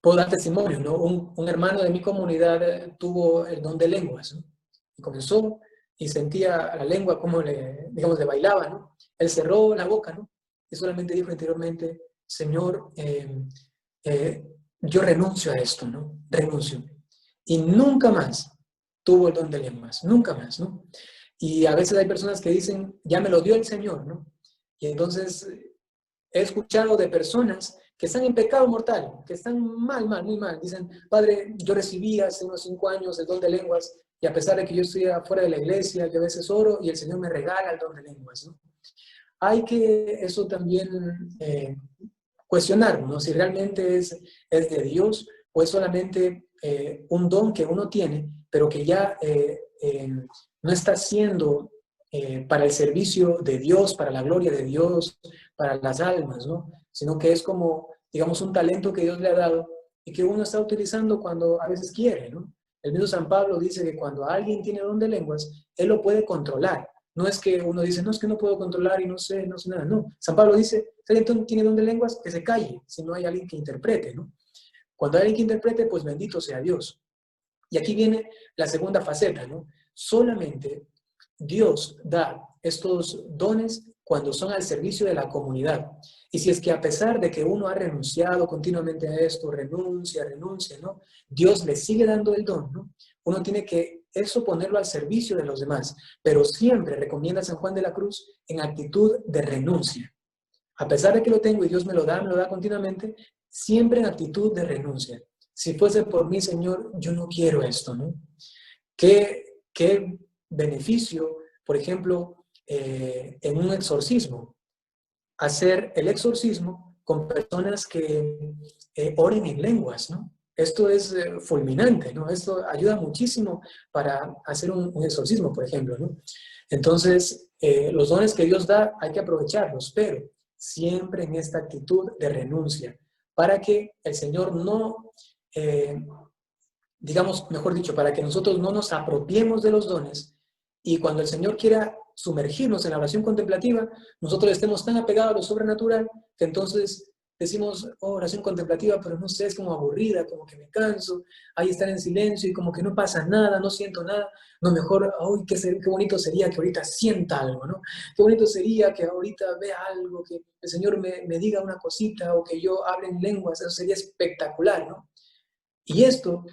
puedo dar testimonio, ¿no? Un hermano de mi comunidad tuvo el don de lenguas, ¿no? Y comenzó y sentía la lengua como le bailaba, ¿no? Él cerró la boca, ¿no? Y solamente dijo interiormente, Señor, yo renuncio a esto, ¿no? Renuncio. Y nunca más tuvo el don de lenguas, nunca más, ¿no? Y a veces hay personas que dicen, ya me lo dio el Señor, ¿no? Y entonces he escuchado de personas que están en pecado mortal, que están mal, muy mal. Dicen, Padre, yo recibí hace unos 5 años el don de lenguas y a pesar de que yo estoy afuera de la iglesia, yo a veces oro y el Señor me regala el don de lenguas, ¿no? Hay que eso también cuestionar, ¿no? Si realmente es de Dios o es solamente un don que uno tiene, pero que ya no está haciendo para el servicio de Dios, para la gloria de Dios, para las almas, ¿no? Sino que es como, digamos, un talento que Dios le ha dado y que uno está utilizando cuando a veces quiere, ¿no? El mismo San Pablo dice que cuando alguien tiene don de lenguas, él lo puede controlar. No es que uno dice, no, es que no puedo controlar y no sé nada. No, San Pablo dice, si alguien tiene don de lenguas, que se calle, si no hay alguien que interprete, ¿no? Cuando hay alguien que interprete, pues bendito sea Dios. Y aquí viene la segunda faceta, ¿no? Solamente Dios da estos dones cuando son al servicio de la comunidad. Y si es que a pesar de que uno ha renunciado continuamente a esto, renuncia, ¿no? Dios le sigue dando el don, ¿no? Uno tiene que eso ponerlo al servicio de los demás, pero siempre recomienda San Juan de la Cruz en actitud de renuncia. A pesar de que lo tengo y Dios me lo da continuamente, siempre en actitud de renuncia. Si fuese por mí, Señor, yo no quiero esto, ¿no? ¿Qué beneficio, por ejemplo, en un exorcismo? Hacer el exorcismo con personas que oren en lenguas, ¿no? Esto es fulminante, ¿no? Esto ayuda muchísimo para hacer un exorcismo, por ejemplo, ¿no? Entonces, los dones que Dios da hay que aprovecharlos, pero siempre en esta actitud de renuncia, para que el Señor no, digamos, mejor dicho, para que nosotros no nos apropiemos de los dones y cuando el Señor quiera sumergirnos en la oración contemplativa, nosotros estemos tan apegados a lo sobrenatural que entonces decimos, oh, oración contemplativa, pero no sé, es como aburrida, como que me canso, ahí estar en silencio y como que no pasa nada, no siento nada. No, mejor, uy, qué bonito sería que ahorita sienta algo, ¿no? Qué bonito sería que ahorita vea algo, que el Señor me diga una cosita o que yo hable en lenguas, eso sería espectacular, ¿no? Y esto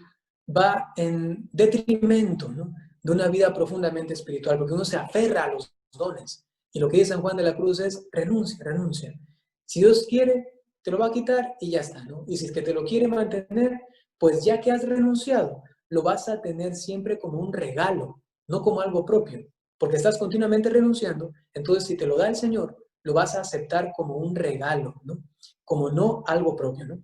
va en detrimento, ¿no?, de una vida profundamente espiritual, porque uno se aferra a los dones. Y lo que dice San Juan de la Cruz es, renuncia, renuncia. Si Dios quiere, te lo va a quitar y ya está, ¿no? Y si es que te lo quiere mantener, pues ya que has renunciado, lo vas a tener siempre como un regalo, no como algo propio, porque estás continuamente renunciando, entonces si te lo da el Señor, lo vas a aceptar como un regalo, ¿no? Como no algo propio, ¿no?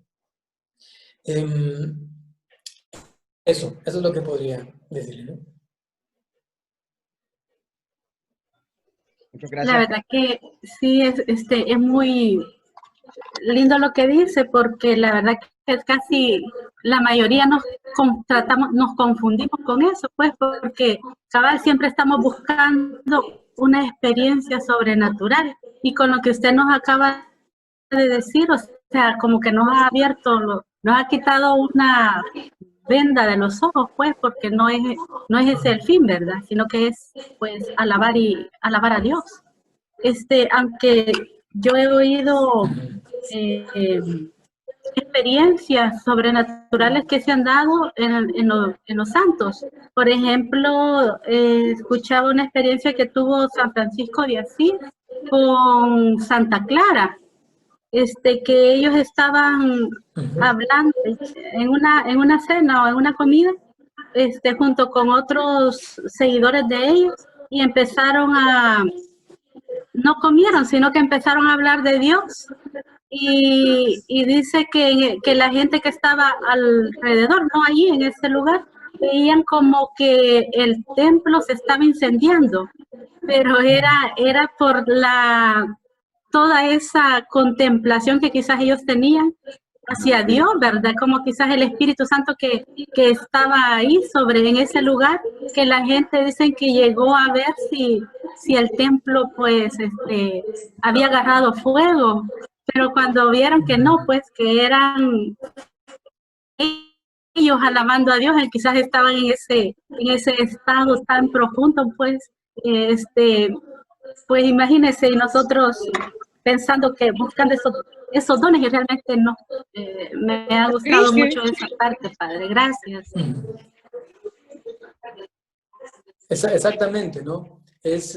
Eso es lo que podría decirle, ¿no? Muchas La gracias. verdad que sí, es muy lindo lo que dice, porque la verdad que es casi la mayoría nos confundimos con eso, pues, porque cabal siempre estamos buscando una experiencia sobrenatural, y con lo que usted nos acaba de decir, o sea, como que nos ha abierto, nos ha quitado una venda de los ojos, pues, porque no es ese el fin, ¿verdad? Sino que es, pues, alabar a Dios. Aunque yo he oído experiencias sobrenaturales que se han dado en los santos. Por ejemplo, escuchaba una experiencia que tuvo San Francisco de Asís con Santa Clara, que ellos estaban hablando en una cena o en una comida, junto con otros seguidores de ellos, y no comieron, sino que empezaron a hablar de Dios, y dice que la gente que estaba alrededor, no allí en ese lugar, veían como que el templo se estaba incendiando, pero era por toda esa contemplación que quizás ellos tenían hacia Dios, ¿verdad? Como quizás el Espíritu Santo que estaba ahí en ese lugar, que la gente dicen que llegó a ver si el templo, pues, había agarrado fuego, pero cuando vieron que no, pues, que eran ellos alabando a Dios, quizás estaban en ese estado tan profundo, pues, pues imagínense, y nosotros pensando que buscando esos dones, y realmente no. Me ha gustado mucho esa parte, Padre. Gracias. Exactamente, ¿no? Es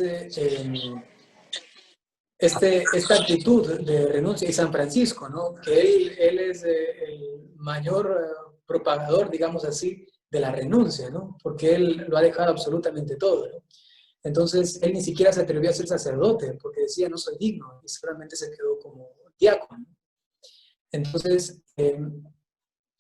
esta actitud de renuncia. Y San Francisco, ¿no? Que él es el mayor propagador, digamos así, de la renuncia, ¿no? Porque él lo ha dejado absolutamente todo, ¿no? Entonces, él ni siquiera se atrevió a ser sacerdote, porque decía, no soy digno, y solamente se quedó como diácono. Entonces,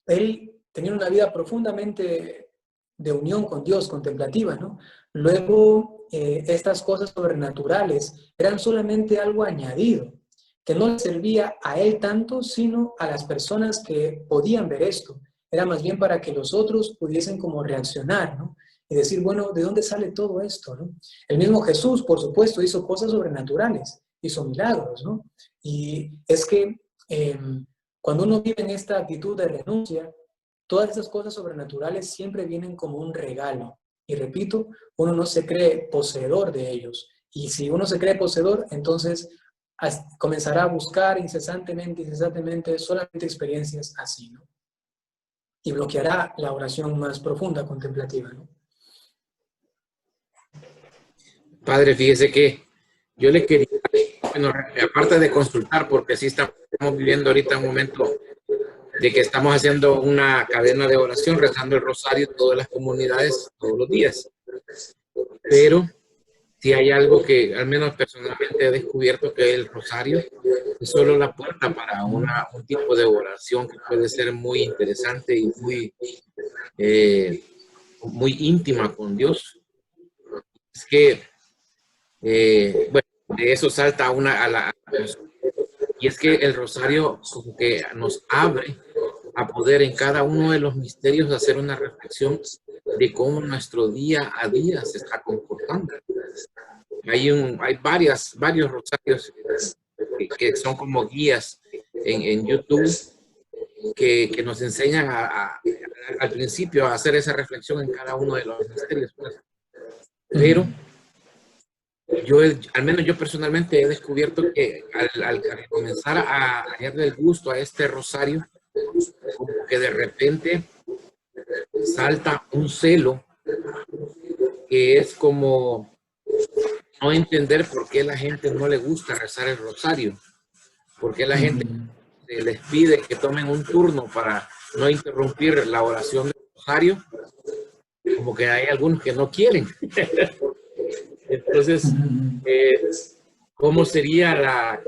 él tenía una vida profundamente de unión con Dios, contemplativa, ¿no? Luego, estas cosas sobrenaturales eran solamente algo añadido, que no le servía a él tanto, sino a las personas que podían ver esto. Era más bien para que los otros pudiesen como reaccionar, ¿no? Y decir, bueno, ¿de dónde sale todo esto, no? El mismo Jesús, por supuesto, hizo cosas sobrenaturales, hizo milagros, ¿no? Y es que cuando uno vive en esta actitud de renuncia, todas esas cosas sobrenaturales siempre vienen como un regalo. Y repito, uno no se cree poseedor de ellos. Y si uno se cree poseedor, entonces comenzará a buscar incesantemente, solamente experiencias así, ¿no? Y bloqueará la oración más profunda, contemplativa, ¿no? Padre, fíjese que yo le quería, bueno, aparte de consultar, porque sí estamos viviendo ahorita un momento de que estamos haciendo una cadena de oración, rezando el rosario en todas las comunidades todos los días. Pero si hay algo que al menos personalmente he descubierto, que el rosario es solo la puerta para un tipo de oración que puede ser muy interesante y muy íntima con Dios. Es que, bueno, de eso salta y es que el rosario como que nos abre a poder en cada uno de los misterios hacer una reflexión de cómo nuestro día a día se está comportando. Hay varios rosarios que son como guías en YouTube que nos enseñan al principio a hacer esa reflexión en cada uno de los misterios. Pero al menos yo personalmente he descubierto que al comenzar a hallarle el gusto a este rosario, como que de repente salta un celo que es como no entender por qué la gente no le gusta rezar el rosario, por qué la gente les pide que tomen un turno para no interrumpir la oración del rosario, como que hay algunos que no quieren. Entonces, ¿cómo sería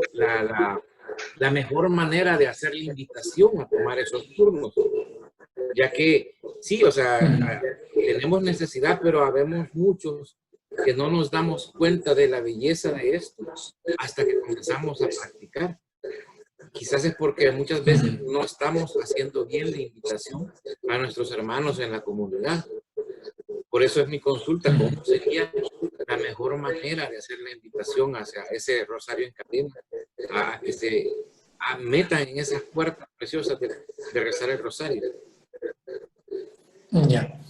la mejor manera de hacer la invitación a tomar esos turnos? Ya que sí, o sea, tenemos necesidad, pero habemos muchos que no nos damos cuenta de la belleza de esto hasta que comenzamos a practicar. Quizás es porque muchas veces no estamos haciendo bien la invitación a nuestros hermanos en la comunidad. Por eso es mi consulta, ¿cómo sería la mejor manera de hacer la invitación hacia ese rosario en cadena, a que se metan en esas puertas preciosas de rezar el rosario? Ya.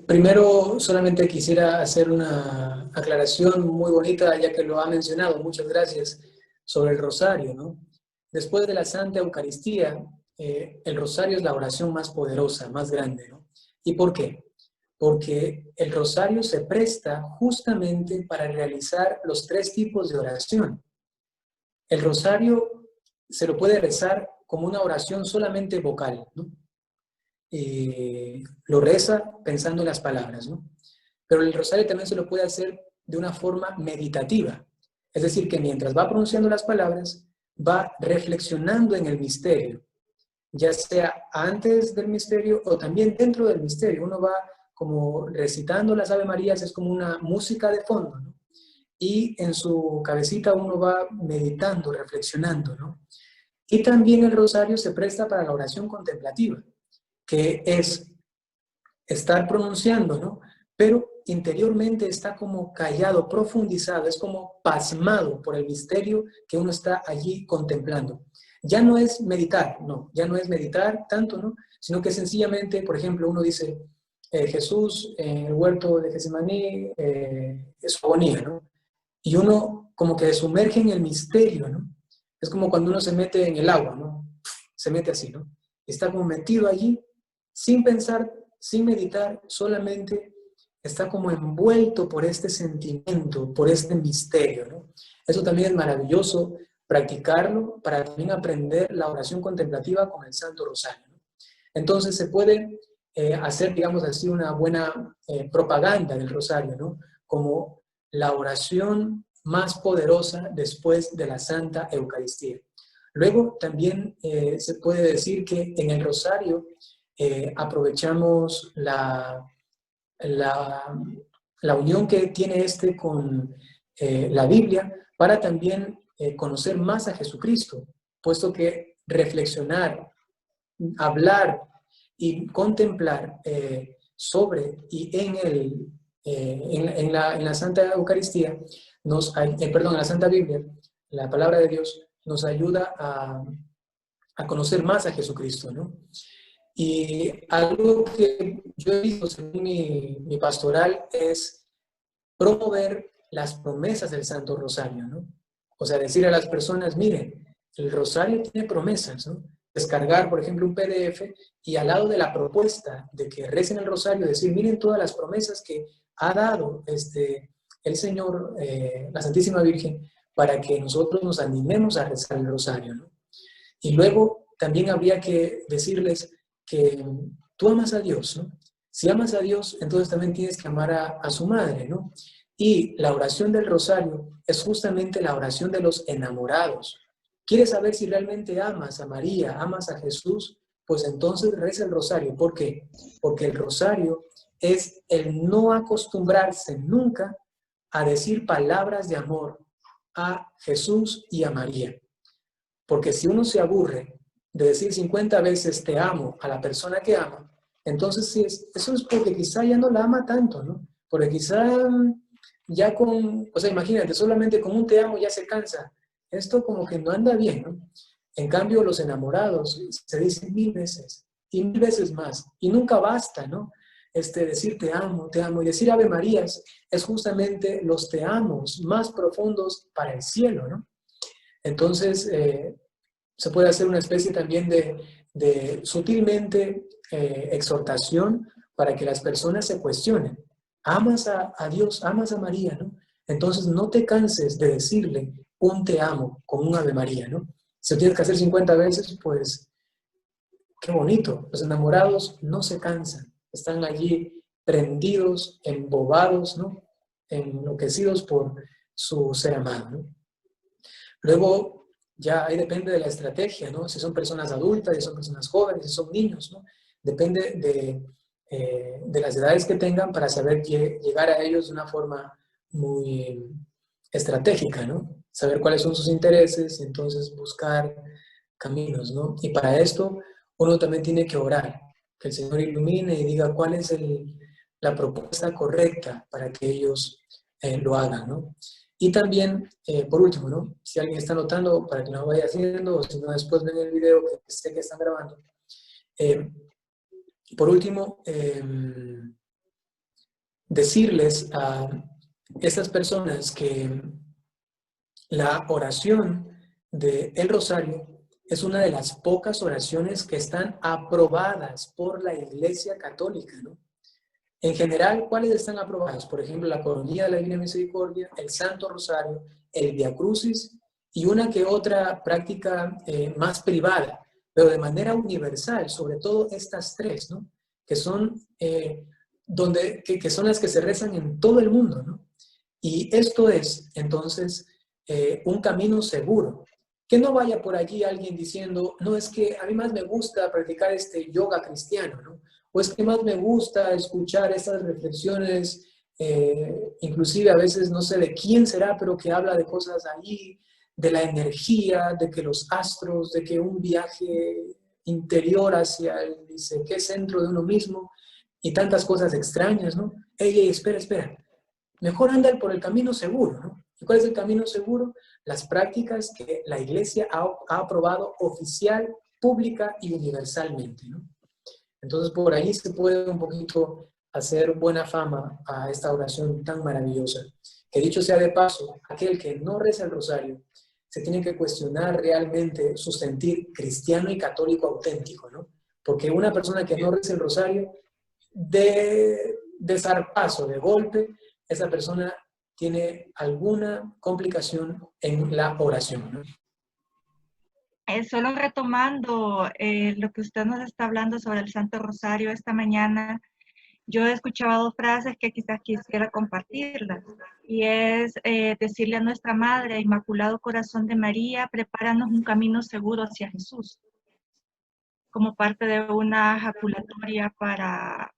Primero, solamente quisiera hacer una aclaración muy bonita, ya que lo ha mencionado, muchas gracias, sobre el rosario, ¿no? Después de la Santa Eucaristía, el rosario es la oración más poderosa, más grande, ¿no? ¿Y por qué? Porque el rosario se presta justamente para realizar los 3 tipos de oración. El rosario se lo puede rezar como una oración solamente vocal, ¿no? Lo reza pensando en las palabras, ¿no? Pero el rosario también se lo puede hacer de una forma meditativa. Es decir, que mientras va pronunciando las palabras, va reflexionando en el misterio, ya sea antes del misterio o también dentro del misterio. Uno va como recitando las Ave Marías, es como una música de fondo, ¿no? Y en su cabecita uno va meditando, reflexionando, ¿no? Y también el rosario se presta para la oración contemplativa, que es estar pronunciando, ¿no? Pero interiormente está como callado, profundizado, es como pasmado por el misterio que uno está allí contemplando. Ya no es meditar, no, ya no es meditar tanto, ¿no? Sino que sencillamente, por ejemplo, uno dice, Jesús en el huerto de Getsemaní, es su agonía, ¿no? Y uno como que se sumerge en el misterio, ¿no? Es como cuando uno se mete en el agua, ¿no? Se mete así, ¿no? Está como metido allí, sin pensar, sin meditar, solamente está como envuelto por este sentimiento, por este misterio, ¿no? Eso también es maravilloso practicarlo para también aprender la oración contemplativa con el Santo Rosario, ¿no? Entonces se puede hacer, digamos así, una buena propaganda del Rosario, ¿no? Como la oración más poderosa después de la Santa Eucaristía. Luego también se puede decir que en el Rosario aprovechamos la la unión que tiene con la Biblia para también conocer más a Jesucristo, puesto que reflexionar, hablar y contemplar sobre y en la Santa Eucaristía, perdón, en la Santa Biblia, la palabra de Dios nos ayuda a conocer más a Jesucristo, ¿no? Y algo que yo he visto según mi pastoral es promover las promesas del Santo Rosario, ¿no? O sea, decir a las personas, miren, el Rosario tiene promesas, ¿no? Descargar, por ejemplo, un PDF y al lado de la propuesta de que recen el Rosario, decir, miren todas las promesas que ha dado el Señor, la Santísima Virgen, para que nosotros nos animemos a rezar el Rosario, ¿no? Y luego también habría que decirles que tú amas a Dios, ¿no? Si amas a Dios, entonces también tienes que amar a su madre, ¿no? Y la oración del Rosario es justamente la oración de los enamorados. ¿Quieres saber si realmente amas a María, amas a Jesús? Pues entonces reza el Rosario. ¿Por qué? Porque el Rosario es el no acostumbrarse nunca a decir palabras de amor a Jesús y a María. Porque si uno se aburre de decir 50 veces te amo a la persona que ama, entonces sí, eso es porque quizá ya no la ama tanto, ¿no? Porque quizá ya o sea, imagínate, solamente con un te amo ya se cansa. Esto como que no anda bien, ¿no? En cambio, los enamorados se dicen 1000 veces y 1000 veces más y nunca basta, ¿no? Decir te amo y decir Ave Marías es justamente los te amos más profundos para el cielo, ¿no? Entonces, se puede hacer una especie también de sutilmente exhortación para que las personas se cuestionen. Amas a Dios, amas a María, ¿no? Entonces no te canses de decirle un te amo con un Ave María, ¿no? Si lo tienes que hacer 50 veces, pues qué bonito. Los enamorados no se cansan, están allí prendidos, embobados, ¿no? Enloquecidos por su ser amado, ¿no? Luego, ya ahí depende de la estrategia, ¿no? Si son personas adultas, si son personas jóvenes, si son niños, ¿no? Depende de las edades que tengan para saber llegar a ellos de una forma muy estratégica, ¿no? Saber cuáles son sus intereses y entonces buscar caminos, ¿no? Y para esto uno también tiene que orar, que el Señor ilumine y diga cuál es la propuesta correcta para que ellos lo hagan, ¿no? Y también, por último, ¿no? Si alguien está notando, para que no lo vaya haciendo, o si no después ven el video que sé que están grabando. Por último, decirles a estas personas que la oración del Rosario es una de las pocas oraciones que están aprobadas por la Iglesia Católica, ¿no? En general, ¿cuáles están aprobados? Por ejemplo, la Coronilla de la Divina Misericordia, el Santo Rosario, el Via Crucis y una que otra práctica más privada, pero de manera universal, sobre todo estas tres, ¿no? Que son, que son las que se rezan en todo el mundo, ¿no? Y esto es, entonces, un camino seguro. Que no vaya por allí alguien diciendo, no, es que a mí más me gusta practicar este yoga cristiano, ¿no? O es que más me gusta escuchar estas reflexiones, inclusive a veces no sé de quién será, pero que habla de cosas ahí, de la energía, de que los astros, de que un viaje interior hacia el, dice, qué centro de uno mismo, y tantas cosas extrañas, ¿no? Ey, espera. Mejor anda por el camino seguro, ¿no? ¿Y cuál es el camino seguro? Las prácticas que la Iglesia ha aprobado oficial, pública y universalmente, ¿no? Entonces, por ahí se puede un poquito hacer buena fama a esta oración tan maravillosa. Que dicho sea de paso, aquel que no reza el rosario se tiene que cuestionar realmente su sentir cristiano y católico auténtico, ¿no? Porque una persona que no reza el rosario, de zarpazo, de golpe, esa persona tiene alguna complicación en la oración, ¿no? Solo retomando lo que usted nos está hablando sobre el Santo Rosario esta mañana, yo he escuchado dos frases que quizás quisiera compartirlas, y es decirle a nuestra Madre, Inmaculado Corazón de María, prepáranos un camino seguro hacia Jesús, como parte de una jaculatoria para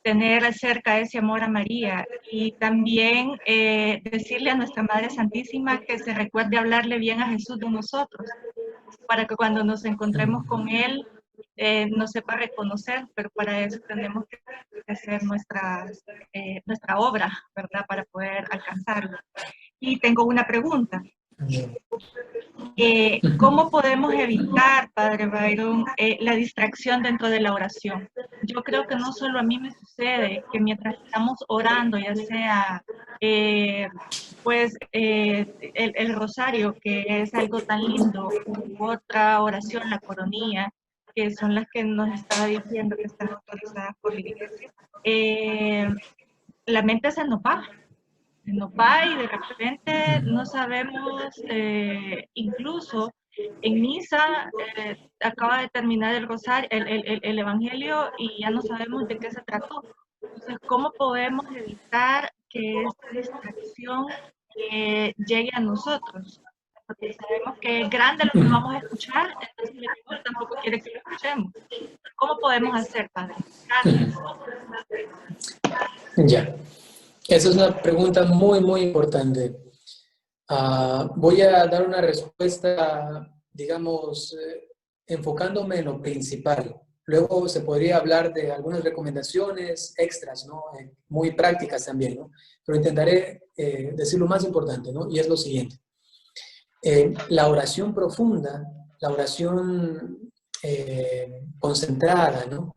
tener cerca ese amor a María y también decirle a nuestra Madre Santísima que se recuerde hablarle bien a Jesús de nosotros, para que cuando nos encontremos con Él nos sepa reconocer, pero para eso tenemos que hacer nuestra obra, ¿verdad? Para poder alcanzarlo. Y tengo una pregunta. ¿Cómo podemos evitar, Padre Byron, la distracción dentro de la oración? Yo creo que no solo a mí me sucede que mientras estamos orando, ya sea el rosario, que es algo tan lindo, u otra oración, la coronilla, que son las que nos estaba diciendo que están autorizadas por la iglesia, la mente se nos va y de repente no sabemos, incluso en misa acaba de terminar el rosario, el evangelio y ya no sabemos de qué se trató. Entonces, ¿cómo podemos evitar que esta distracción llegue a nosotros? Porque sabemos que es grande lo que vamos a escuchar, entonces el Señor tampoco quiere que lo escuchemos. ¿Cómo podemos hacer, Padre? Gracias. Ya. Esa es una pregunta muy, muy importante. Voy a dar una respuesta, digamos, enfocándome en lo principal. Luego se podría hablar de algunas recomendaciones extras, ¿no? Muy prácticas también, ¿no? Pero intentaré decir lo más importante, ¿no? Y es lo siguiente. La oración profunda, la oración concentrada, ¿no?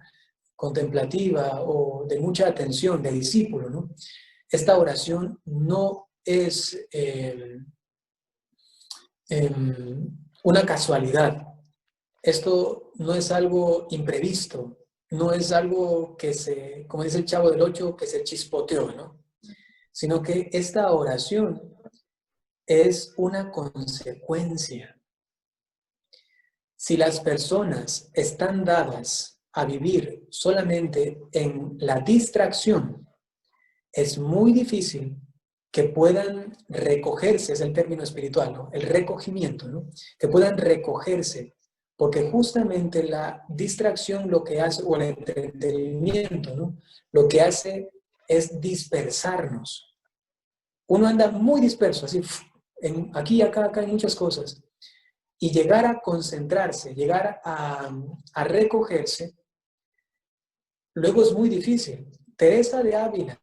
Contemplativa o de mucha atención, de discípulo, ¿no? Esta oración no es una casualidad. Esto no es algo imprevisto, no es algo que se, como dice el Chavo del Ocho, que se chispoteó, ¿no? Sino que esta oración es una consecuencia. Si las personas están dadas a vivir solamente en la distracción, es muy difícil que puedan recogerse, es el término espiritual, ¿no? El recogimiento, ¿no? Que puedan recogerse, porque justamente la distracción lo que hace, o el entretenimiento, ¿no? Lo que hace es dispersarnos. Uno anda muy disperso, así, aquí y acá hay muchas cosas. Y llegar a concentrarse, llegar a recogerse, luego es muy difícil. Teresa de Ávila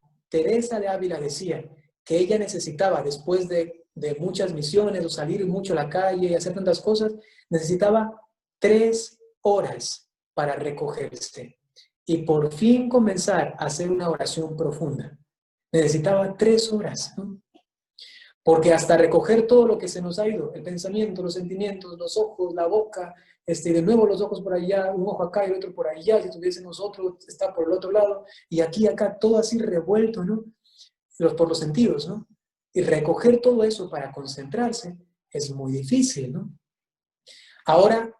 decía que ella necesitaba, después de muchas misiones o salir mucho a la calle y hacer tantas cosas, necesitaba 3 horas para recogerse y por fin comenzar a hacer una oración profunda. Necesitaba 3 horas, ¿no? Porque hasta recoger todo lo que se nos ha ido, el pensamiento, los sentimientos, los ojos, la boca, de nuevo los ojos por allá, un ojo acá y el otro por allá, si tuviésemos otro, está por el otro lado, y aquí, acá, todo así revuelto, ¿no? Por los sentidos, ¿no? Y recoger todo eso para concentrarse es muy difícil, ¿no? Ahora,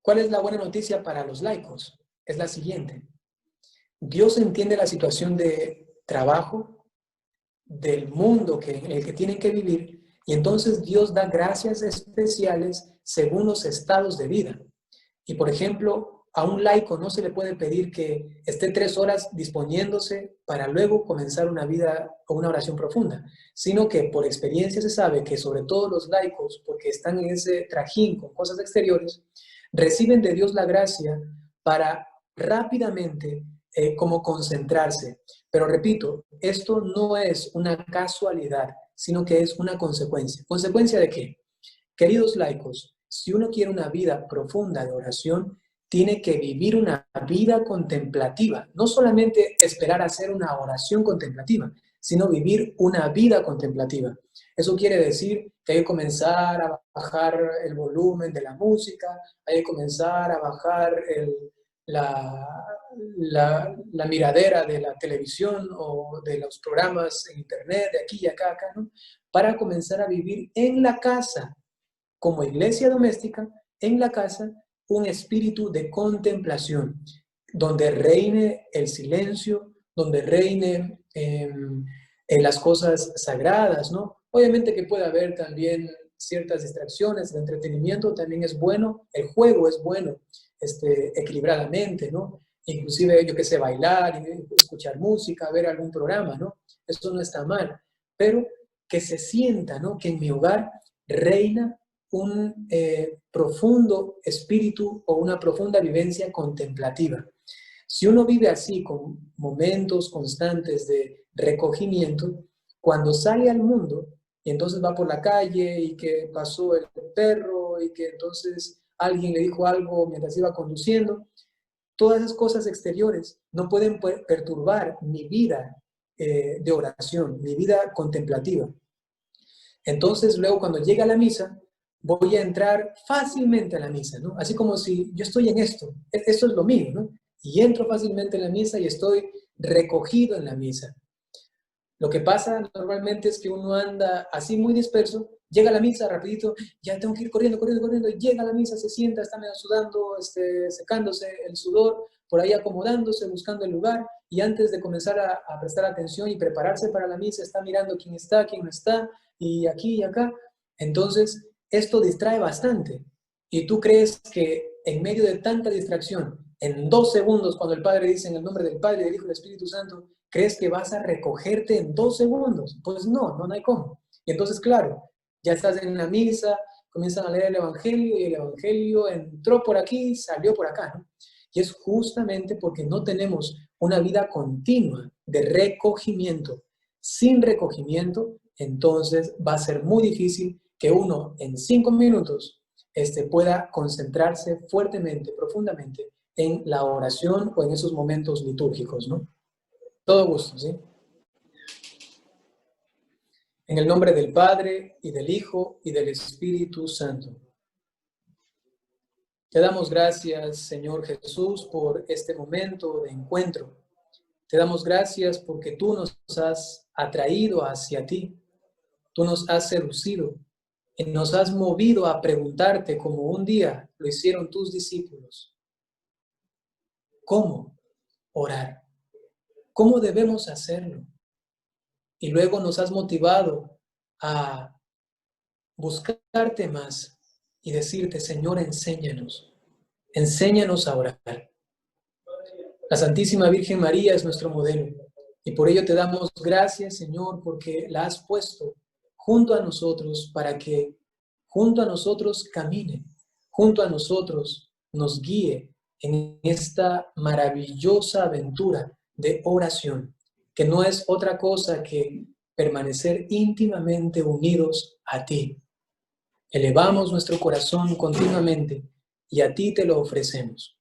¿cuál es la buena noticia para los laicos? Es la siguiente. Dios entiende la situación de trabajo, del mundo en el que tienen que vivir, y entonces Dios da gracias especiales según los estados de vida. Y por ejemplo, a un laico no se le puede pedir que esté 3 horas disponiéndose para luego comenzar una vida o una oración profunda, sino que por experiencia se sabe que sobre todo los laicos, porque están en ese trajín con cosas exteriores, reciben de Dios la gracia para rápidamente como concentrarse. Pero repito, esto no es una casualidad, sino que es una consecuencia. ¿Consecuencia de qué? Queridos laicos, si uno quiere una vida profunda de oración, tiene que vivir una vida contemplativa. No solamente esperar a hacer una oración contemplativa, sino vivir una vida contemplativa. Eso quiere decir que hay que comenzar a bajar el volumen de la música, hay que comenzar a bajar la miradera de la televisión o de los programas en internet, de aquí y acá, ¿no? Para comenzar a vivir en la casa, como iglesia doméstica, en la casa, un espíritu de contemplación, donde reine el silencio, donde reine las cosas sagradas, ¿no? Obviamente que puede haber también ciertas distracciones, el entretenimiento también es bueno, el juego es bueno, equilibradamente, ¿no? inclusive, yo qué sé, bailar, escuchar música, ver algún programa, ¿no? Eso no está mal, pero que se sienta, ¿no? Que en mi hogar reina un profundo espíritu o una profunda vivencia contemplativa. Si uno vive así, con momentos constantes de recogimiento, cuando sale al mundo y entonces va por la calle y que pasó el perro y que entonces alguien le dijo algo mientras iba conduciendo, todas esas cosas exteriores no pueden perturbar mi vida de oración, mi vida contemplativa. Entonces, luego cuando llegue a la misa, voy a entrar fácilmente a la misa, ¿no? Así como si yo estoy en esto es lo mío, ¿no? Y entro fácilmente en la misa y estoy recogido en la misa. Lo que pasa normalmente es que uno anda así muy disperso, llega a la misa rapidito, ya tengo que ir corriendo, y llega a la misa, se sienta, está medio sudando, secándose el sudor, por ahí acomodándose, buscando el lugar, y antes de comenzar a prestar atención y prepararse para la misa, está mirando quién está, quién no está, y aquí y acá. Entonces, esto distrae bastante. Y tú crees que en medio de tanta distracción, en 2 segundos, cuando el Padre dice en el nombre del Padre, del Hijo y del Espíritu Santo, ¿crees que vas a recogerte en 2 segundos? Pues no hay cómo. Y entonces, claro, ya estás en la misa, comienzan a leer el Evangelio y el Evangelio entró por aquí, salió por acá, ¿no? Y es justamente porque no tenemos una vida continua de recogimiento. Sin recogimiento, entonces va a ser muy difícil que uno en 5 minutos pueda concentrarse fuertemente, profundamente en la oración o en esos momentos litúrgicos, ¿no? Todo gusto, ¿sí? En el nombre del Padre, y del Hijo, y del Espíritu Santo. Te damos gracias, Señor Jesús, por este momento de encuentro. Te damos gracias porque tú nos has atraído hacia ti. Tú nos has seducido y nos has movido a preguntarte, como un día lo hicieron tus discípulos, ¿cómo orar? ¿Cómo debemos hacerlo? Y luego nos has motivado a buscarte más y decirte, Señor, enséñanos a orar. La Santísima Virgen María es nuestro modelo y por ello te damos gracias, Señor, porque la has puesto junto a nosotros para que junto a nosotros camine, junto a nosotros nos guíe en esta maravillosa aventura de oración, que no es otra cosa que permanecer íntimamente unidos a ti. Elevamos nuestro corazón continuamente y a ti te lo ofrecemos.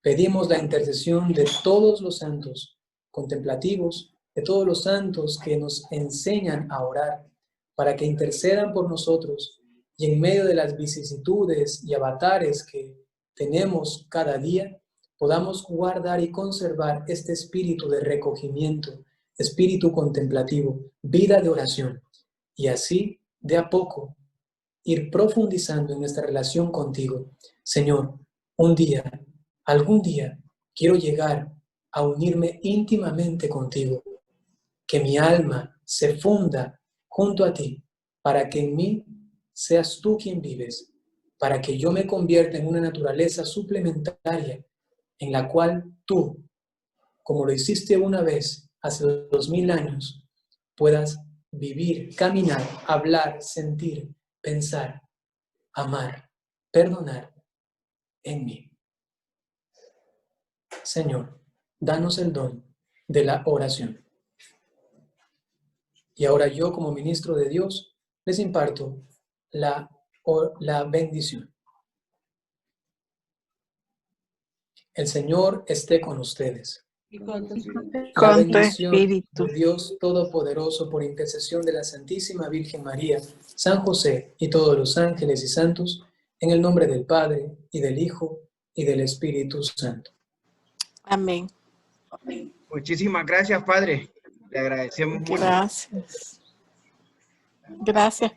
Pedimos la intercesión de todos los santos contemplativos, de todos los santos que nos enseñan a orar, para que intercedan por nosotros y en medio de las vicisitudes y avatares que tenemos cada día, podamos guardar y conservar este espíritu de recogimiento, espíritu contemplativo, vida de oración, y así, de a poco, ir profundizando en nuestra relación contigo. Señor, algún día, quiero llegar a unirme íntimamente contigo, que mi alma se funda junto a ti, para que en mí seas tú quien vives, para que yo me convierta en una naturaleza suplementaria, en la cual tú, como lo hiciste una vez hace 2000 años, puedas vivir, caminar, hablar, sentir, pensar, amar, perdonar en mí. Señor, danos el don de la oración. Y ahora yo, como ministro de Dios, les imparto la bendición. El Señor esté con ustedes. Y con tu espíritu. La bendición de Dios Todopoderoso, por intercesión de la Santísima Virgen María, San José y todos los ángeles y santos, en el nombre del Padre, y del Hijo, y del Espíritu Santo. Amén. Muchísimas gracias, Padre. Le agradecemos mucho. Gracias. Gracias.